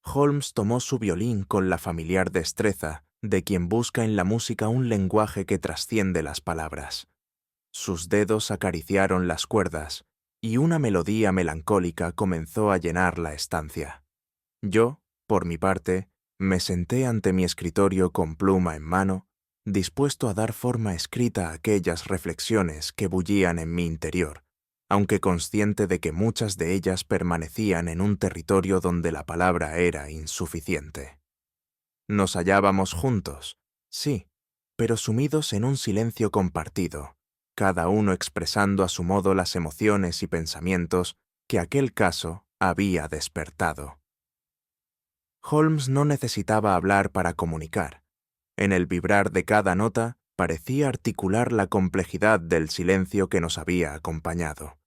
Holmes tomó su violín con la familiar destreza de quien busca en la música un lenguaje que trasciende las palabras. Sus dedos acariciaron las cuerdas y una melodía melancólica comenzó a llenar la estancia. Yo, por mi parte, me senté ante mi escritorio con pluma en mano, dispuesto a dar forma escrita a aquellas reflexiones que bullían en mi interior, aunque consciente de que muchas de ellas permanecían en un territorio donde la palabra era insuficiente. Nos hallábamos juntos, sí, pero sumidos en un silencio compartido, cada uno expresando a su modo las emociones y pensamientos que aquel caso había despertado. Holmes no necesitaba hablar para comunicar. En el vibrar de cada nota parecía articular la complejidad del silencio que nos había acompañado,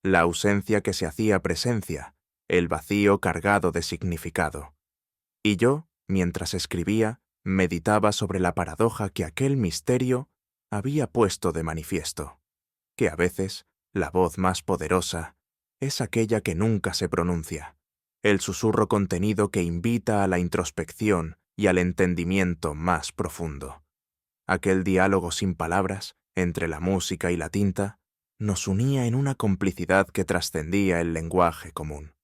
la ausencia que se hacía presencia, el vacío cargado de significado. Y yo, mientras escribía, meditaba sobre la paradoja que aquel misterio había puesto de manifiesto, que a veces la voz más poderosa es aquella que nunca se pronuncia, el susurro contenido que invita a la introspección y al entendimiento más profundo. Aquel diálogo sin palabras, entre la música y la tinta, nos unía en una complicidad que trascendía el lenguaje común,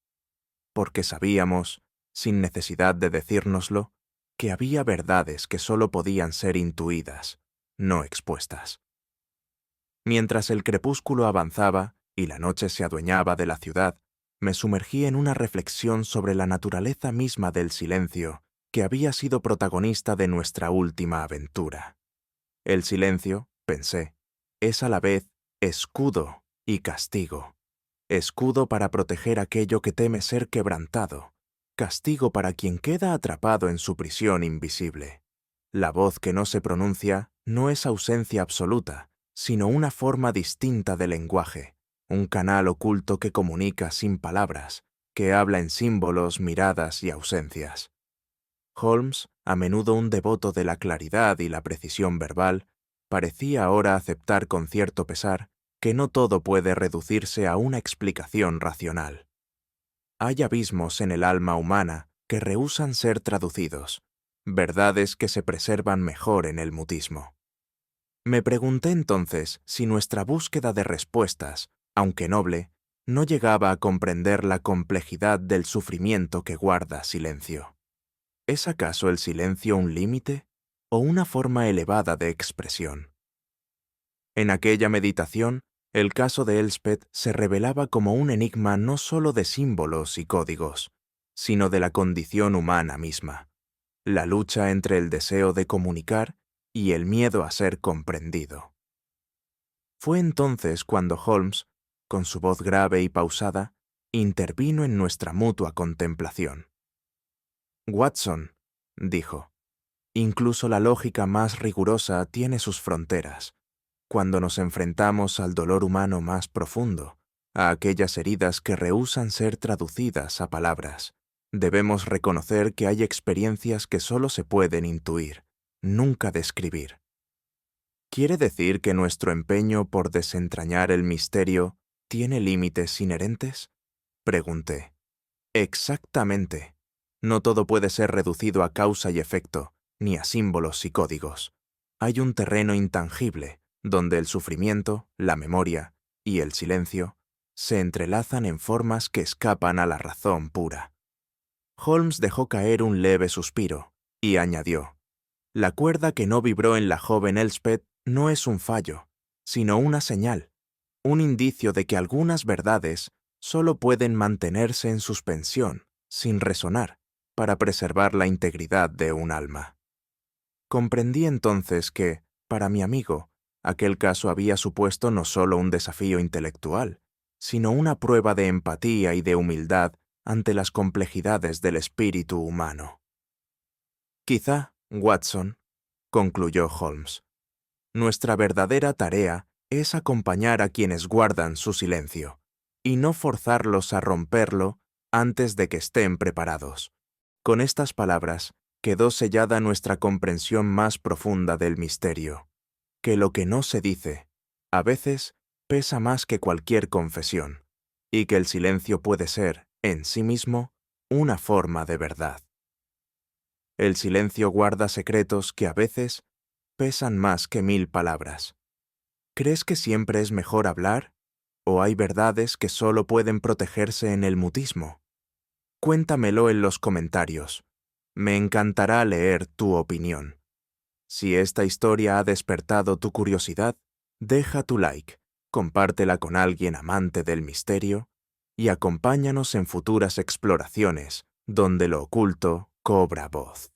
porque sabíamos, sin necesidad de decírnoslo, que había verdades que sólo podían ser intuidas, no expuestas. Mientras el crepúsculo avanzaba y la noche se adueñaba de la ciudad, me sumergí en una reflexión sobre la naturaleza misma del silencio que había sido protagonista de nuestra última aventura. El silencio, pensé, es a la vez escudo y castigo. Escudo para proteger aquello que teme ser quebrantado, castigo para quien queda atrapado en su prisión invisible. La voz que no se pronuncia no es ausencia absoluta, sino una forma distinta de lenguaje, un canal oculto que comunica sin palabras, que habla en símbolos, miradas y ausencias. Holmes, a menudo un devoto de la claridad y la precisión verbal, parecía ahora aceptar con cierto pesar que no todo puede reducirse a una explicación racional. Hay abismos en el alma humana que rehúsan ser traducidos, verdades que se preservan mejor en el mutismo. Me pregunté entonces si nuestra búsqueda de respuestas, aunque noble, no llegaba a comprender la complejidad del sufrimiento que guarda silencio. ¿Es acaso el silencio un límite o una forma elevada de expresión? En aquella meditación, el caso de Elspeth se revelaba como un enigma no solo de símbolos y códigos, sino de la condición humana misma, la lucha entre el deseo de comunicar y el miedo a ser comprendido. Fue entonces cuando Holmes, con su voz grave y pausada, intervino en nuestra mutua contemplación. «Watson», dijo, «incluso la lógica más rigurosa tiene sus fronteras. Cuando nos enfrentamos al dolor humano más profundo, a aquellas heridas que rehúsan ser traducidas a palabras, debemos reconocer que hay experiencias que solo se pueden intuir, nunca describir. ¿Quiere decir que nuestro empeño por desentrañar el misterio tiene límites inherentes?», pregunté. «Exactamente. No todo puede ser reducido a causa y efecto, ni a símbolos y códigos. Hay un terreno intangible, donde el sufrimiento, la memoria y el silencio se entrelazan en formas que escapan a la razón pura». Holmes dejó caer un leve suspiro y añadió: «La cuerda que no vibró en la joven Elspeth no es un fallo, sino una señal, un indicio de que algunas verdades solo pueden mantenerse en suspensión, sin resonar, para preservar la integridad de un alma». Comprendí entonces que, para mi amigo, aquel caso había supuesto no solo un desafío intelectual, sino una prueba de empatía y de humildad ante las complejidades del espíritu humano. «Quizá, Watson», concluyó Holmes, «nuestra verdadera tarea es acompañar a quienes guardan su silencio, y no forzarlos a romperlo antes de que estén preparados. Con estas palabras, quedó sellada nuestra comprensión más profunda del misterio, que lo que no se dice, a veces, pesa más que cualquier confesión, y que el silencio puede ser, en sí mismo, una forma de verdad. El silencio guarda secretos que a veces pesan más que 1000 palabras. ¿Crees que siempre es mejor hablar? ¿O hay verdades que solo pueden protegerse en el mutismo? Cuéntamelo en los comentarios. Me encantará leer tu opinión. Si esta historia ha despertado tu curiosidad, deja tu like, compártela con alguien amante del misterio y acompáñanos en futuras exploraciones donde lo oculto cobra voz.